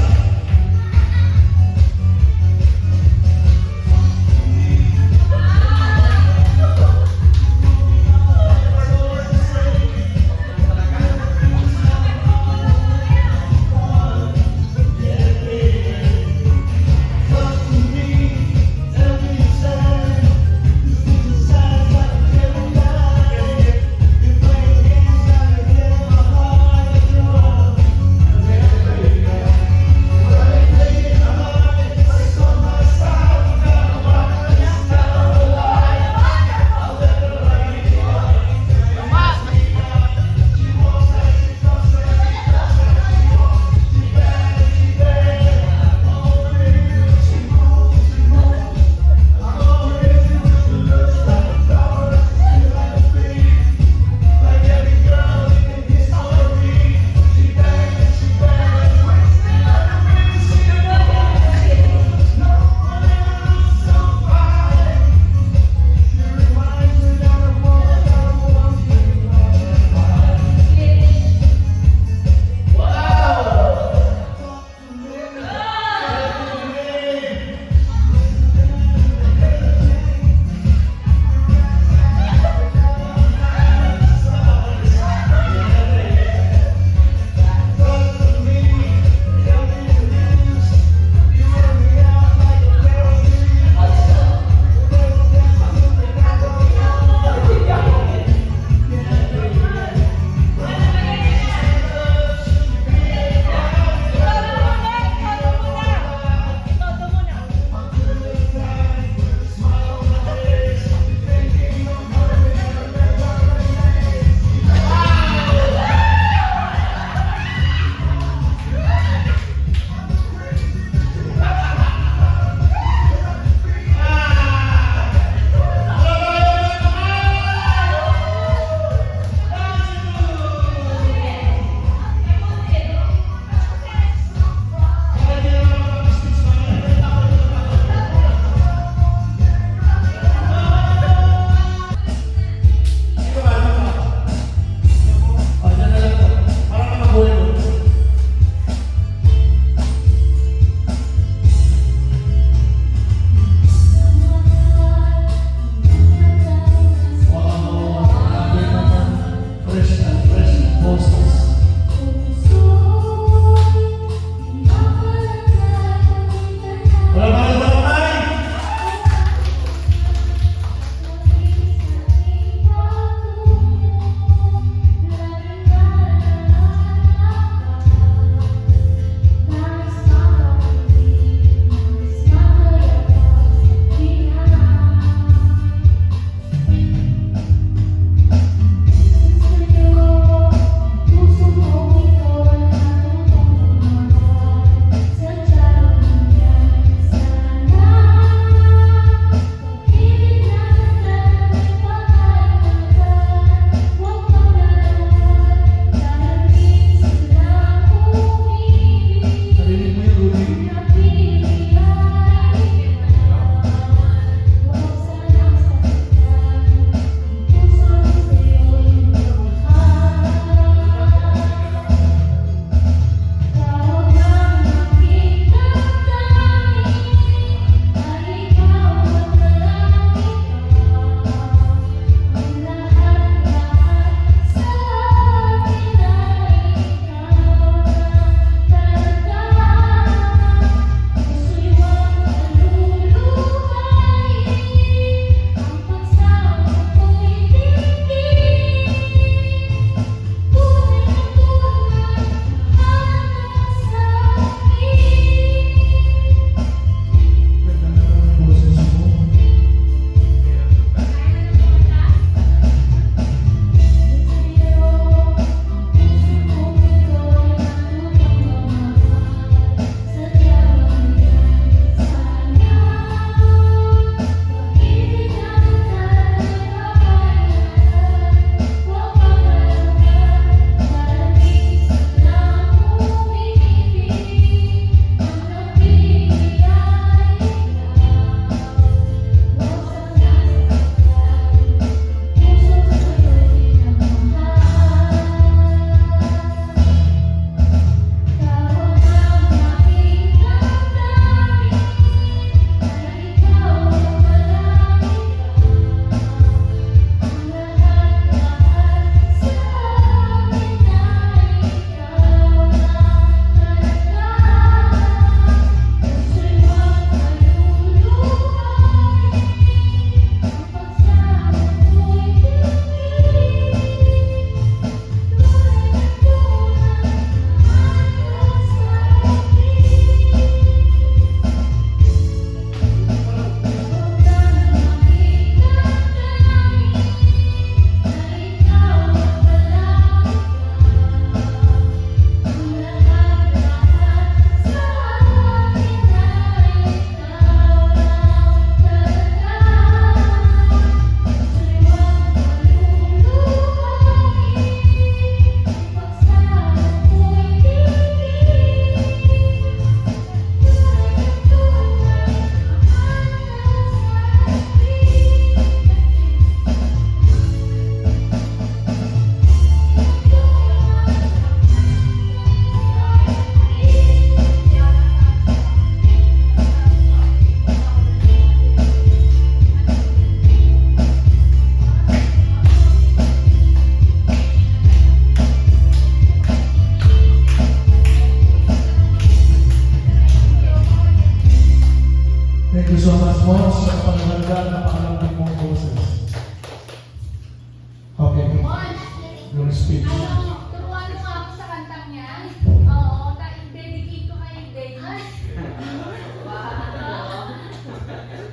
Your speech. Turuan mo nga ako sa kantang niya. Oo, dedicate ko kay David.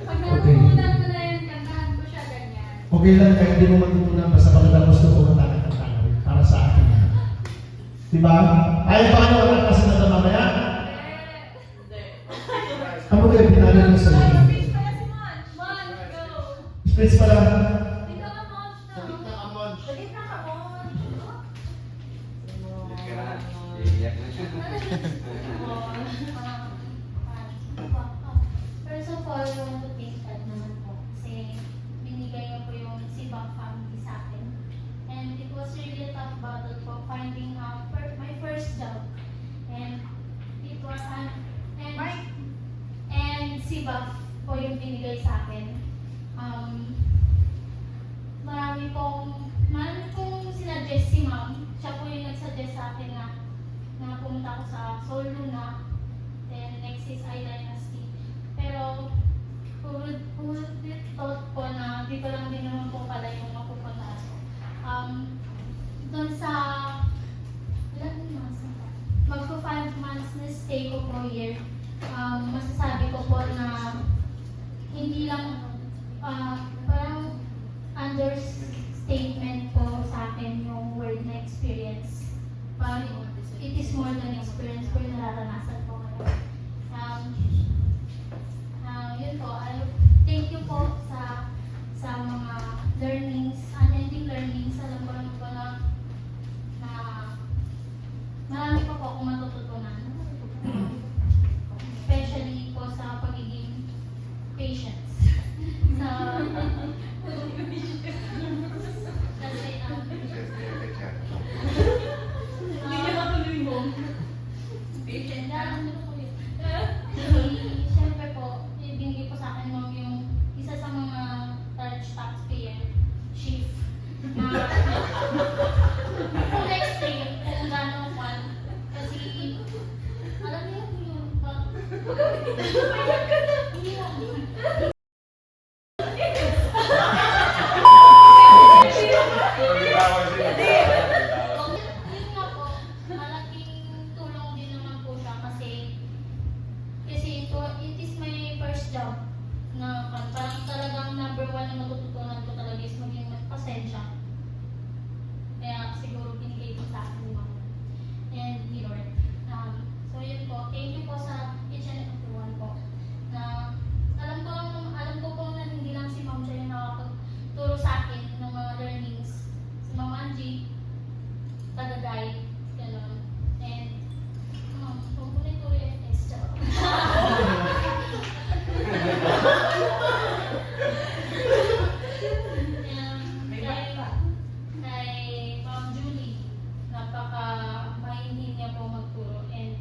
Pag natutunan mo na yun, kantahan ko siya ganyan. Okay lang kahit hindi mo matutunan basta pagkatapos ko kumanta ka kanta ka rin. Para sa akin yan. Diba? Ayaw pa kayo wala kasi na mamaya? Ano kayo pinala mo sa iyo? Speech pala. First of all, I want to thank God naman po kasi binigay niyo po yung Sibang family sa akin. And it was really a tough battle po finding my first job. And it was and Sibang po yung binigay sa akin. Marami pong sinuggest si ma'am. Siya po yung nagsuggest sa akin na pumunta ako sa Seoul Luna. Then next is I Dynasty. Pero who would thought po na dito lang din naman po pala yung mapupuntahan ko. Doon sa ilang months na ba? Magpo 5 months na stay ko po here. Masasabi ko po na hindi lang parang understatement po sa akin yung word na experience. Parang it is more than experience po yung nararanasan ko ngayon. Yun po, thank you po sa mga learnings, unending learnings. Alam ko naman po na marami pa po akong matututunan. Especially po sa pagiging patience. Siyempre po, binigay po sa akin ma'am yung isa sa mga large taxpayer chief na kung extreme, kung gano'n man. Kasi, alam niyo yun pa. Yun nga po, malaking tulong din naman po siya kasi it is my first job na parang talagang number 1 na matututunan ko talaga is maging pasensya. Kaya siguro binigay ko sa akin ni Mama and ni Lord. So yun po, thank you po sa each and every one po na alam ko po na hindi lang si Ma'am siya yung nakapagturo sa akin ng mga learnings. Si Ma'am Angie, taga-guide, gano'n. And, tuloy-tuloy yung next job. Kay Ma'am Julie, napaka-mahindi niya po magturo. And,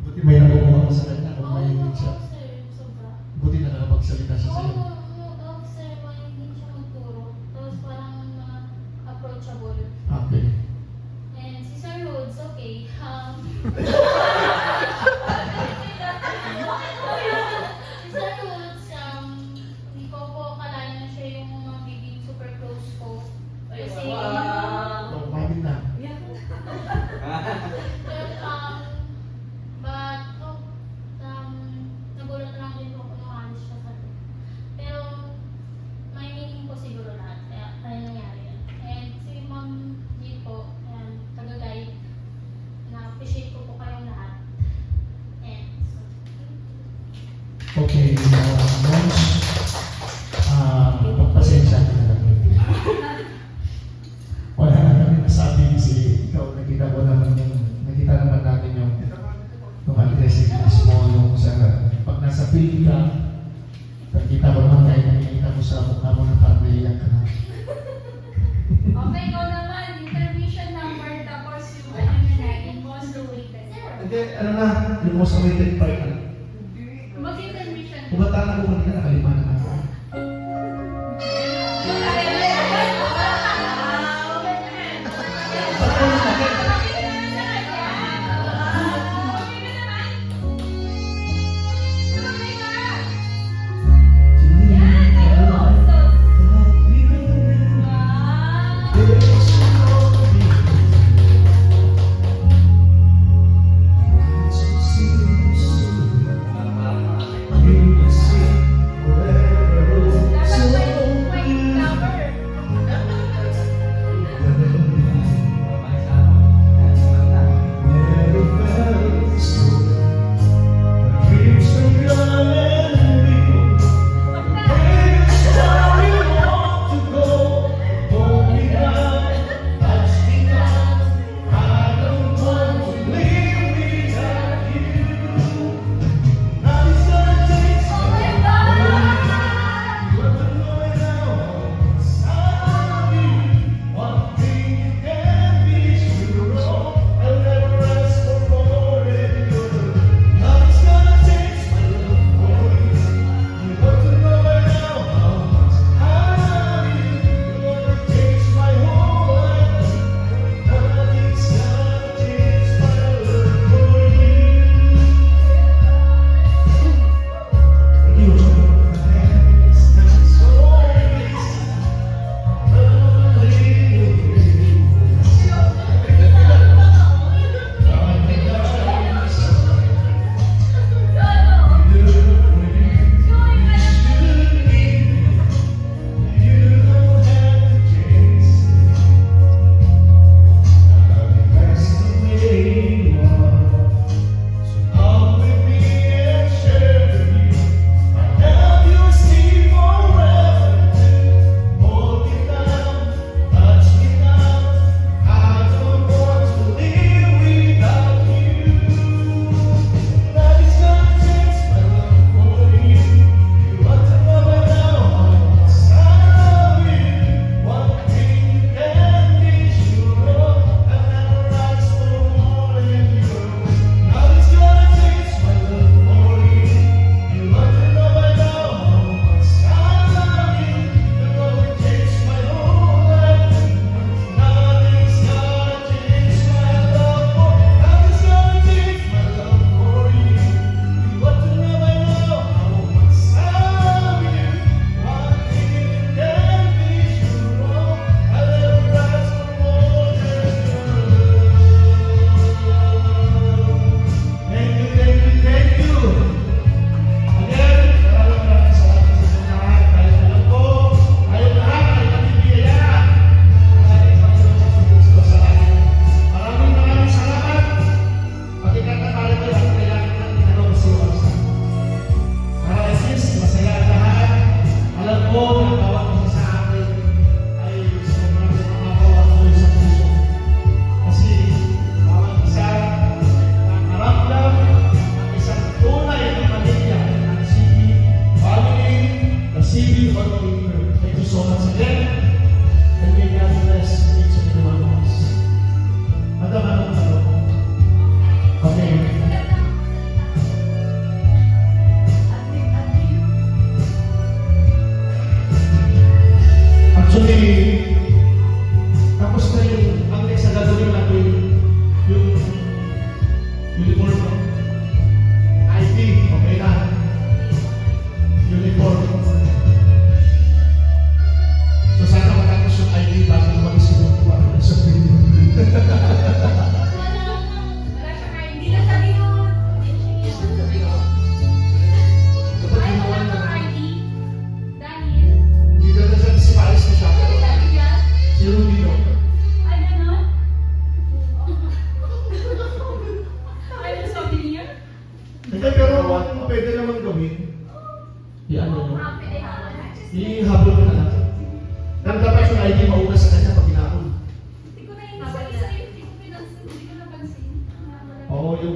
Buti may nakukuha ka sa kanya kung may hindi siya. sir, sobra. Buti na nakapagsalita siya sa'yo. Sir, mahindi siya magturo. Tapos parang approachable. Okay. And si Sir Rhodes, okay. Si Sir Rhodes, hindi ko po akalain na siya yung magiging super close ko. Kasi, Bakit na? nagulat lang din po ako nung alis siya sa akin. Pero, may meaning po siguro lahat. Kaya nangyari yan. And si Ma'am G po, taga-guide, na-appreciate ko po kayong lahat. And, so, Okay, Mons, pagpasensya ka na lang. Wala na kami nasabi kasi ikaw, nakita naman natin yung aggressiveness mo, yung sa, pag nasa field ka, nakita mo naman kahit nakikita mo sa mukha mo na parang naiyak ka na. okay, ikaw naman, intermission number, tapos yung most weighted. Hindi, ano na, yung most awaited part na. Mag-intermission. Kumataan ako kanina nakalima na ako. Wow!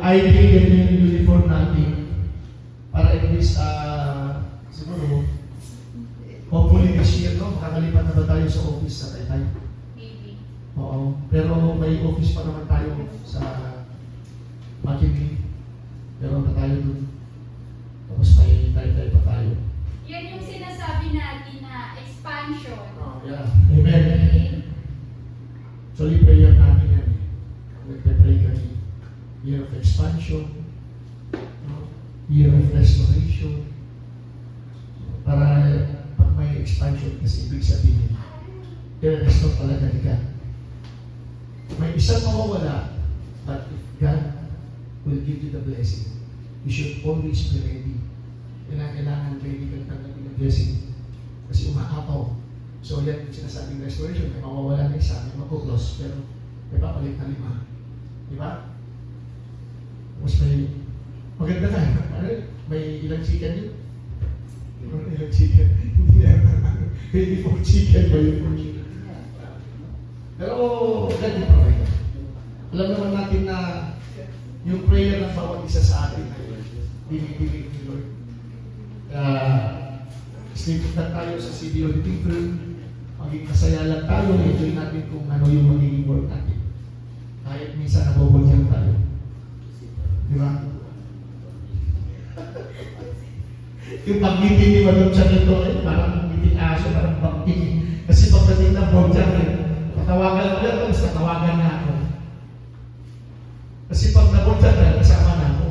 ay bigyan niyo yung uniform natin para at least, siguro, hopefully this year, no? Makakalipat na ba tayo sa office sa Taytay? Maybe. Oo. Pero may office pa naman tayo sa Makini. Meron pa tayo dun. Tapos may Taytay pa tayo. Yan yung sinasabi natin na expansion. Oh, yeah. Amen. Okay? Actually, prayer natin yan. Nagpe-pray kami. Year of expansion. No? Year of restoration. Para pag may expansion kasi ibig sabihin, i-restore talaga ni God. May isang mawawala, but if God will give you the blessing, you should always be ready. Kailangan ready kang tanggapin ng blessing. Kasi umaapaw. So yan yung sinasabing restoration, may mawawala na isa, may mag-close, pero may papalit na 5. Di ba? Tapos may maganda na. May ilang chicken yun? Ilang chicken? Hindi naman. Baby for chicken ba yun? Pero ganyan pa rin. Alam naman natin na yung prayer ng bawat isa sa atin ay dinidilig ni Lord. Sleep na tayo sa CD Auditing Firm. Maging masaya lang tayo. Enjoy natin kung ano yung magiging work natin. Kahit minsan nabobogyan tayo. Di ba? Yung pag-ngiti ni Madam Chanito, parang ngiting aso, parang pag-ngiti. Kasi pagdating ng bogyan, patawagan ko yan, tapos natawagan na ako. Kasi pag nabogyan yan, kasama na ako.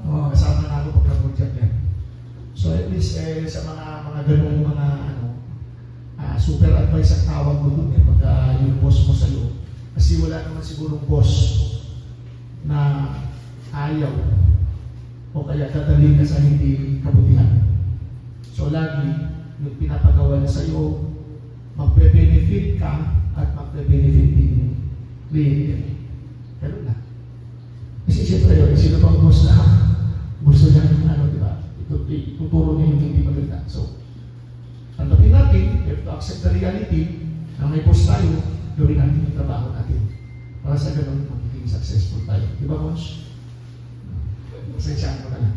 Oo, kasama na ako pag nabogyan yan. So at least sa mga ganung mga super advice ang tawag ko dun pag yung boss mo sa loob. Kasi wala naman sigurong boss na ayaw o kaya dadalhin ka sa hindi kabutihan. So lagi yung pinapagawa na sa iyo, magbe-benefit ka at magbe-benefit din yung client. Ganun na. Kasi siyempre yun, sino pang boss na gusto niya di ba? Ituturo niya yung hindi maganda. So, tanggapin natin, we have to accept the reality na may boss tayo, gawin natin yung trabaho natin. Para sa ganun, magiging successful tayo. Di ba, Mons? Pasensyaan ko na lang.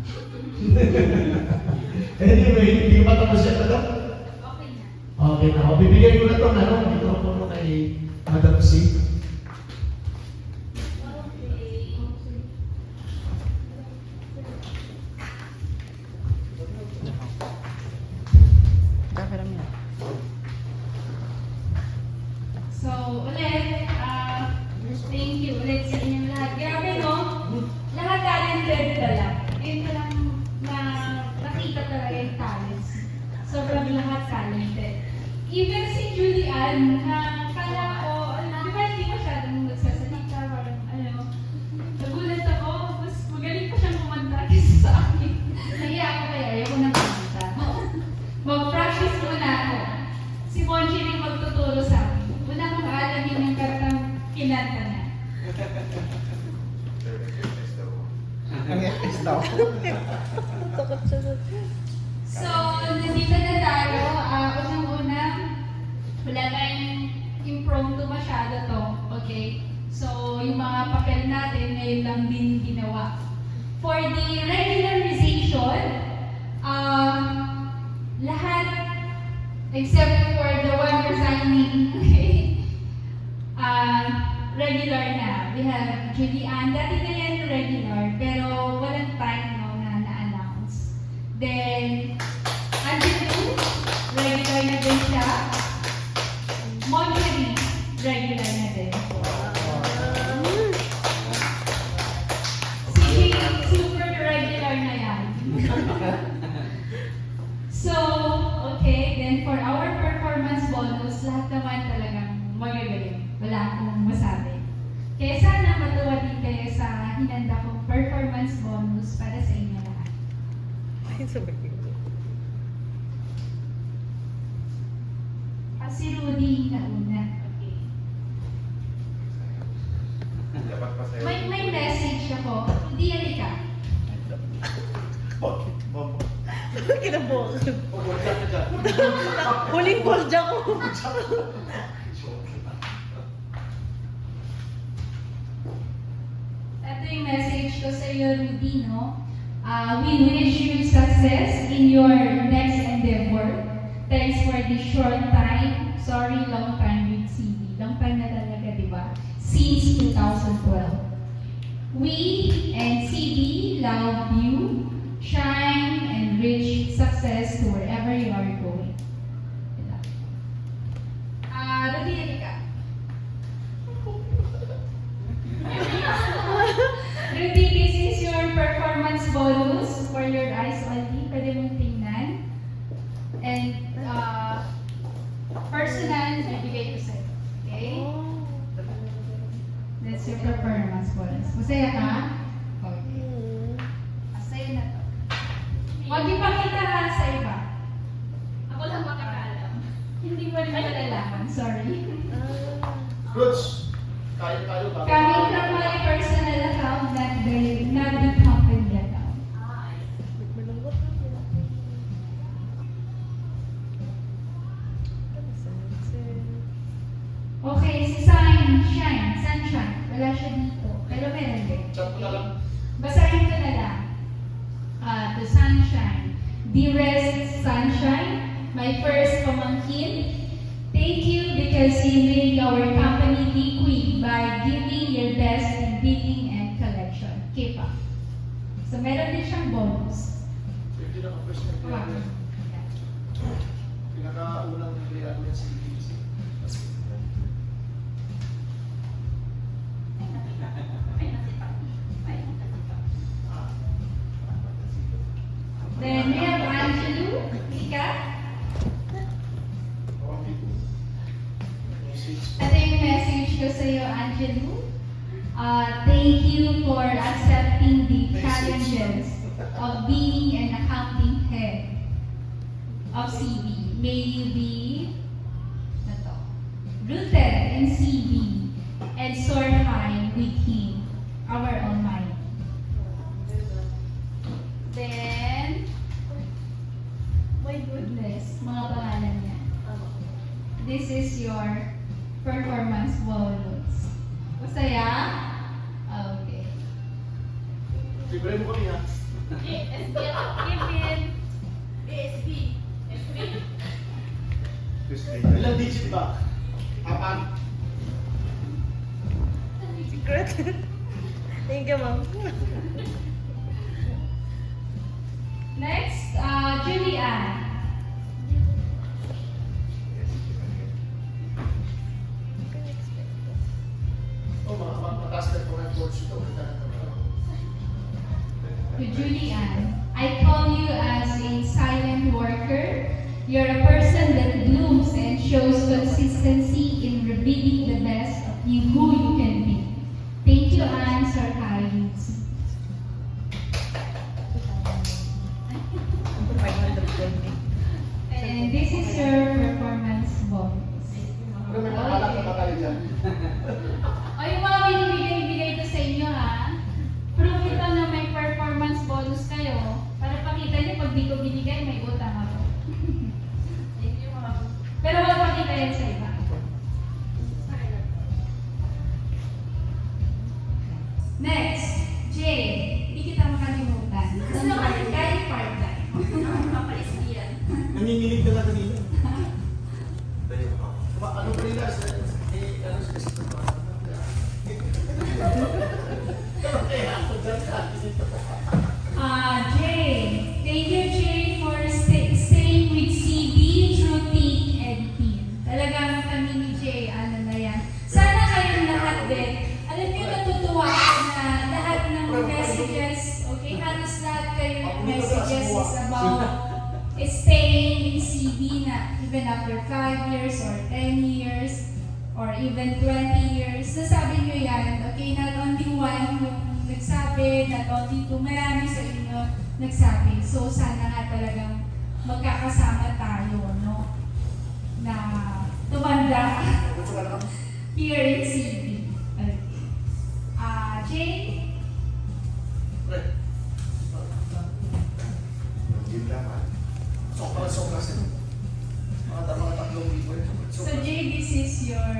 Anyway, hindi ko matapos yan, Madam? Okay na. Okay na. O, bibigyan ko na ito, mikropono kay Madam C. So, ulit, thank you ulit sa inyong lahat. Grabe, no? Lahat talented pala. Yun ko lang na nakita talaga yung talents. Sobrang lahat talented. Even si Julian, na kala ko, di ba hindi masyadong nagsasalita, parang nagulat ako, mas magaling pa siyang kumanta kaysa sa akin. Nahiya ako kaya, ayoko na kumanta. Mag-practice muna ako. Si Monchi rin magtuturo sa akin. Una kong aalamin yung kartang kinanta na. So, nandito na tayo. Unang-una, wala tayong impromptu masyado to. Okay? So, yung mga papel natin, ngayon lang din ginawa. For the regularization, lahat, except for the one resigning, okay? Regular na. We have Julian. Dati na yan regular, pero walang time na na-announce. Then, Andrew, regular na din siya. Monterey, regular na din. Si super regular na yan. So, okay, then for our performance bonus, lahat naman talagang magagaling. Wala akong masabi. Kaya sana matuwa din kayo sa hinanda kong performance bonus para sa inyo lahat. Si Rudy na una. Okay. Dapat pa sa'yo. May message ako. Hindi Erika. Kinabuo. Huling call dyan ko. Ito yung message ko sa iyo, Rudy, no? We wish you success in your next endeavor. Thanks for this short time. Sorry, long time with CD. Long time na talaga, di ba? Since 2012. We and CD love you. Shine and reach success to wherever you are going. Rudy, halika. Rudy, this is your performance bonus for your eyes only. Pwede mong tingnan. And personal, ibigay ko sa'yo. Okay? That's your performance bonus. Masaya ka? Okay. Masaya na to. Huwag ipakita ha sa iba. Ako lang makakaalam. Hindi mo rin malalaman. Sorry. Roots, tayo ba? Coming from my personal account, not the company account. Okay, si Sunshine. Wala siya dito. Pero meron din. Chat mo na lang. Basahin ko na lang. To Sunshine. Dearest Sunshine, my first pamangkin, thank you because you made our company liquid by giving your best in bidding and collection. Keep up. So meron din siyang bonus. Pwede na first na Wow. pinakaunang player ko yan sa EBC. Then we have Angelo. Ika. Ito yung message ko sa iyo, Angelo. Thank you for accepting the challenges of being an accounting head of CB. May you be rooted in CB and soar high with Him, our Almighty. Then, my goodness, mga pangalan niya. This is your performance bonus. Masaya? Okay. Libre mo kami ha. Tuesday. Ilang digit ba? Apat. Secret. Thank you, ma'am. Next, Julianne. Oh, mataas na po ang coach ito. To Julianne, I call you as a silent worker. You're a person that blooms and shows consistency in revealing the best of you, who you can be. Thank you, Anne Sarkayus. And this is your performance bonus. Ano may pangalan na ba tayo dyan? O yung mga binibigay ko sa inyo ha, proof ito na may performance bonus kayo para pakita niyo pag di ko binigay, may utang ako. Pero wag pakita yan sa iba. Next, Jay. Hindi kita makalimutan. Kahit part-time. Nanginginig na lang kanina. Ano ba nila? Ano sa kasi ito? Jay. Thank you, Jay, for staying with CB through thick and thin. Talagang kami ni Jay, ano na yan. Sana kayong lahat din. Alam niyo, natutuwa ako na lahat ng messages, okay, halos lahat kayo ng messages is about staying in CB na even after 5 years or 10 years or even 20 years. Nasabi nyo yan, okay, not only one yung nagsabi, not only two, marami sa inyo nagsabi. So, sana nga talagang magkakasama tayo, no? Na tumanda here in CB. Okay. Jane? Yun naman. Sobra sila. Mga tatlong libo yun. So, Jay, this is your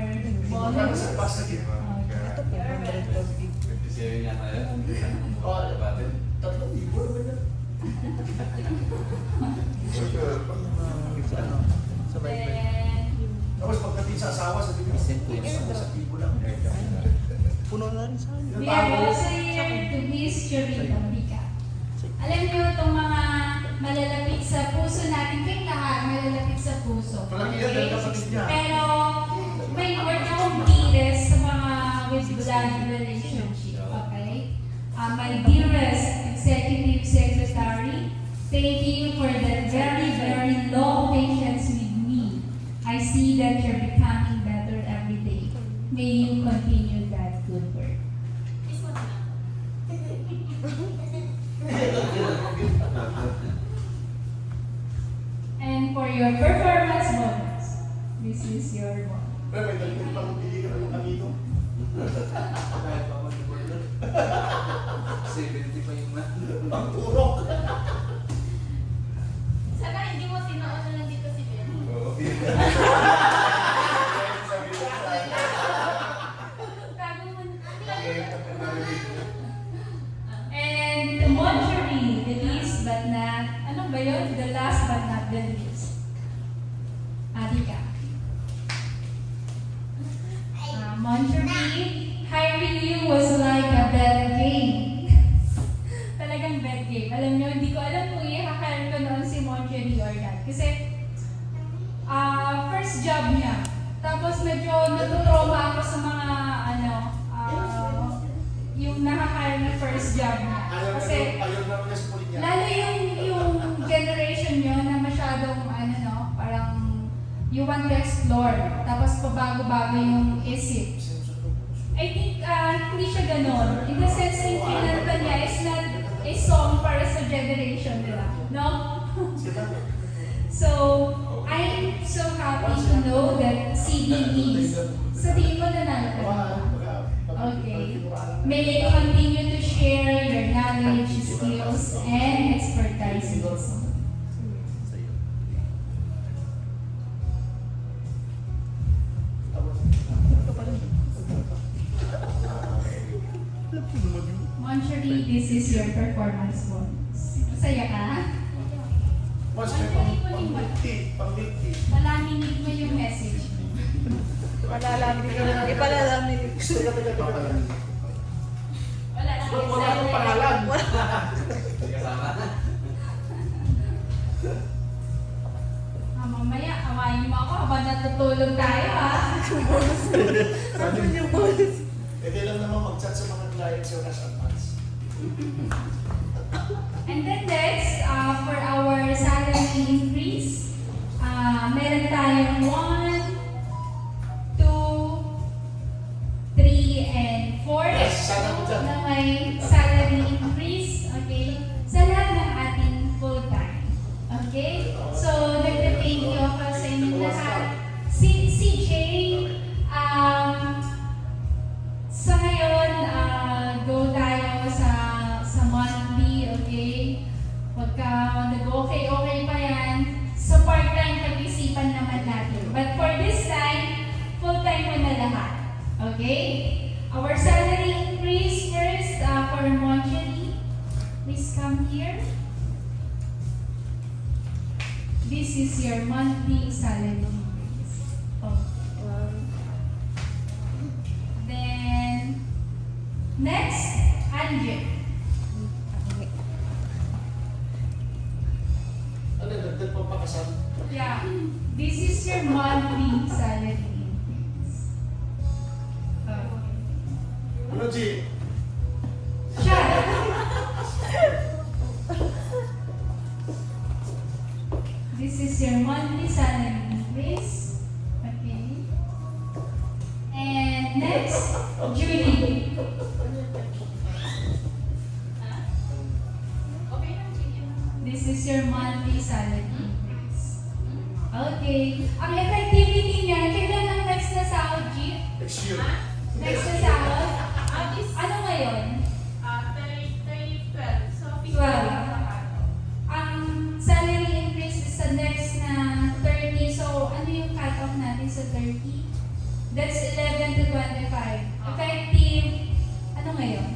bonus. Sa pas na gina. Okay. Sisirin niya tayo. Oh, Batin. 3,000 naman yan. Then, Tapos pagdating sa asawa, sabi ko, sa tibo lang. We are also here to miss Churita Mika. Alam niyo itong mga malalapit sa puso natin, kayong lahat malalapit sa puso. Palagi yan, dahil kapatid niya. Pero may word akong dearest sa mga with blood relationship, okay? My dearest Executive Secretary, thank you for that very, very long patience with me. I see that you're becoming better every day. May you continue that good work. And for your performance bonus, this is your one. Pero may dagdag pang pili ka ng kanino. Kahit pa mag-order. 70 pa yung na. Ang urok. Sana hindi mo tinoon na nandito si Ben. Oo. Tago mo na. And the Moncherie, the least but not, ano ba yun? The last but not the least. Adika. Moncherie, hiring you was like a bad game. Talagang bad game. Alam niyo, hindi ko alam kung i-hire ko noon si Moncherie or not. Kasi, first job niya. Tapos medyo natutrauma ako sa mga, yung nakahire na first job niya. Kasi, Ayaw na rin sa pulit niya. lalo yung generation nyo na masyadong, parang you want to explore. Tapos pabago-bago yung isip. I think hindi siya ganon. In the sense, yung kinanta niya is not a song para sa generation nila. No? So, I'm so happy to know that CDBs, sabihin mo na lang. Okay. May you continue to share your knowledge, skills, and expertise in this song. Moncherie, this is your performance bonus. Masaya ka? Mas may pang-milk Malaminig mo yung message. Ipalalamig. Gusto ka taga-taga. Wala na. Wala akong pangalan. Hindi kasama. Mamaya, awayin mo ako habang natutulog tayo, ha? Pwede lang naman mag-chat sa mga clients yung nasa advance. And then next, for our salary increase, meron tayong 1, 2, 3, and 4 Yes, sana ko dyan. na may salary increase, okay? Sa lahat ng ating full-time. Okay? So, nagte-thank you ako sa inyong lahat. Si Jay, sa ngayon, go tayo sa monthly, okay? Pagka nag-okay pa yan, sa part-time pag-isipan naman natin. But for this time, full-time mo na lahat. Okay? Our salary increase first for Moncherie. Please come here. This is your monthly salary increase. Oh. Then, next, Angie. Ano, nagdag pang pakasal? Yeah, this is your monthly salary increase. Ano, G? Siya. This is your monthly salary increase. Okay. And next, Julie. This is your monthly salary increase. Okay. Ang effectivity niya, kailan ang next na sahod, G? Next year. Next na sahod? Ano ngayon? 12. Ang salary increase is sa next na 30. So, ano yung cut-off natin sa 30? That's 11 to 25. Effective, ano ngayon?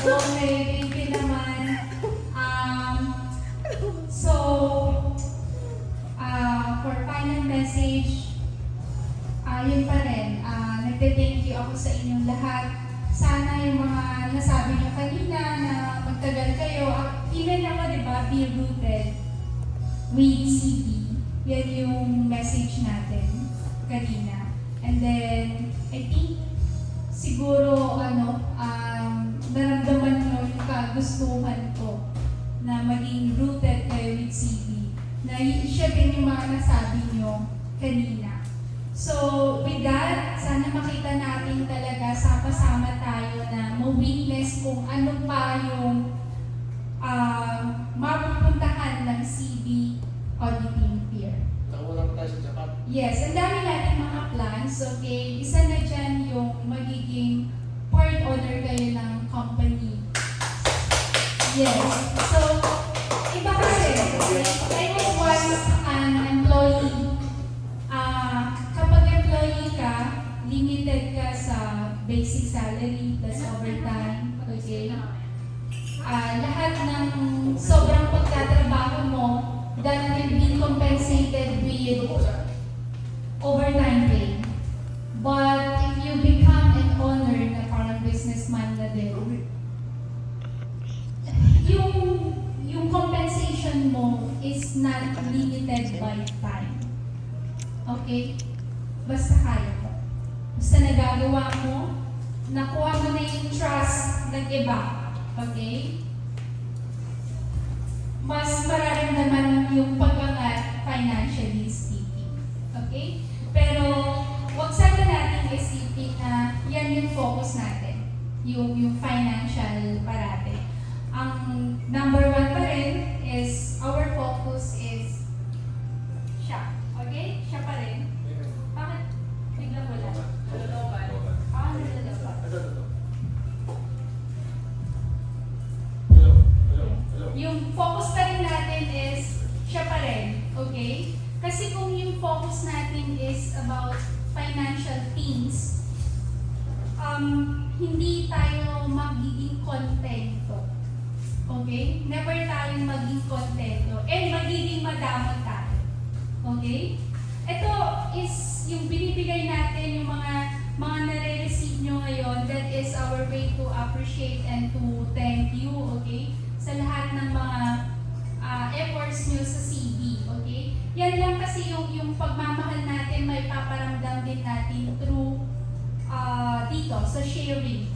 Okay, thank you naman. So, for final message, yun pa rin. Nagte-thank you ako sa inyong lahat. Sana yung mga nasabi niyo kanina na magtagal kayo, even ako, di ba, be rooted with CB. Yan yung message natin kanina. And then, I think, siguro, naramdaman nyo yung kagustuhan ko na maging rooted kayo with CB. Na siya din yung mga nasabi nyo kanina. So, with that, sana makita natin talaga sama-sama tayo na ma-witness kung ano pa yung mapupuntahan ng CB auditing peer. Nakuha pa tayo sa Japan. Yes, ang dami natin mga plans, okay? Isa na dyan yung magiging part owner kayo ng company. Yes. So, iba kasi, I was once an employee. Kapag employee ka, limited ka sa basic salary plus overtime, okay? Lahat ng sobrang pagtatrabaho mo, that will be compensated with overtime pay. But if you become an owner na parang businessman na din, yung compensation mo is not limited by time. Okay? Basta kaya mo. Basta nagagawa mo, nakuha mo na yung trust ng iba. Okay? Mas mararamdaman yung pagkangat financially speaking. Okay? Pero, wag sana natin isipin na yan yung focus natin. Yung financial parate. Ang number one pa rin is, our focus is siya. Okay? Siya pa rin. Bakit? Biglang wala. Naloloban. Naloloban. Yung focus pa rin natin is siya pa rin. Okay? Kasi kung yung focus natin is about financial things, hindi tayo magiging kontento. Okay? Never tayong maging kontento. And magiging madamot tayo. Okay? Ito is yung binibigay natin, yung mga nare-receive nyo ngayon, that is our way to appreciate and to thank you, okay? Sa lahat ng mga efforts nyo sa CB, okay? Yan lang kasi yung pagmamahal natin, may paparamdam din natin through dito, sa sharing.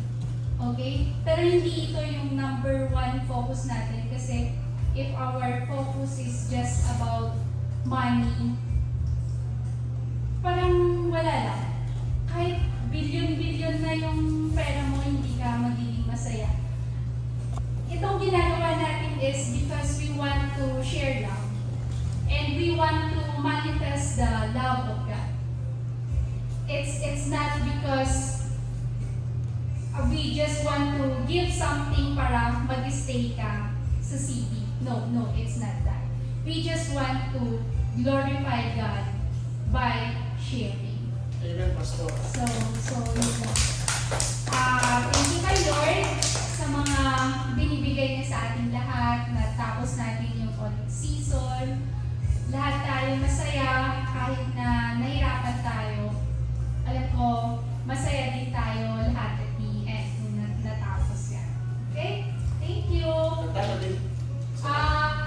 Okay? Pero hindi ito yung number one focus natin kasi if our focus is just about money, parang wala lang. Kahit bilyon-bilyon na yung pera mo, hindi ka magiging masaya. Itong ginagawa natin is because we want to share love. And we want to manifest the love of God. It's not because we just want to give something para mag-stay ka sa CB. No, it's not that. We just want to glorify God by sharing. Amen, Pastor. So yun lang. Thank you kay Lord sa mga binibigay niya sa ating lahat. Natapos natin yung audit season. Lahat tayo masaya kahit na nahirapan tayo. Alam ko, masaya din tayo lahat at the end nung natapos yan. Okay? Thank you! Nagtalo din.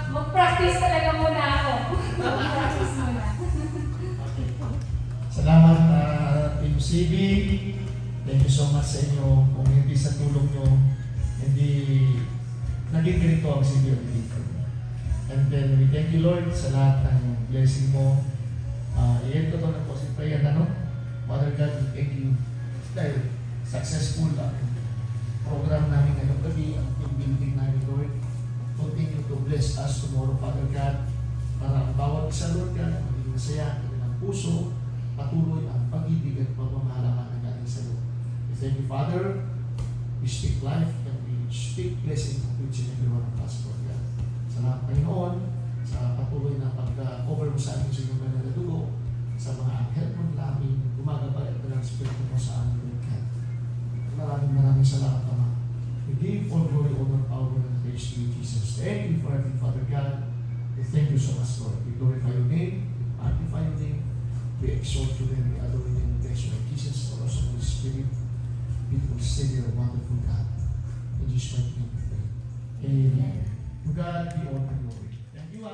Mag-practice talaga muna ako. Mag-practice muna. Salamat Team CB. Thank you so much sa inyo. Kung hindi sa tulong nyo, hindi naging ganito ang CB auditing. And then we thank you Lord sa lahat ng blessing mo. I-end ko ito na po si prayer Father God, we thank you dahil successful ang program namin ngayong gabi, ang team building namin Lord. Continue to bless us tomorrow Father God para ang bawat isa Lord God maging masaya ng puso, patuloy ang pag-ibig at pagmamahalaman ng ating sa Lord. We thank you Father, we speak life and we speak blessing to each and every one of us Lord God. Salamat Panginoon sa patuloy na pag-cover mo sa amin sa inyong banal na dugo, sa mga anghel mo namin, gumagabay at ng Espiritu mo sa amin Lord God. Maraming salamat Ama. We give all We exalt you and we adore you and we bless you. Jesus, our Holy Spirit, beautiful Savior, wonderful God. In Jesus' mighty name we pray. Amen. To God be all the glory. Thank you,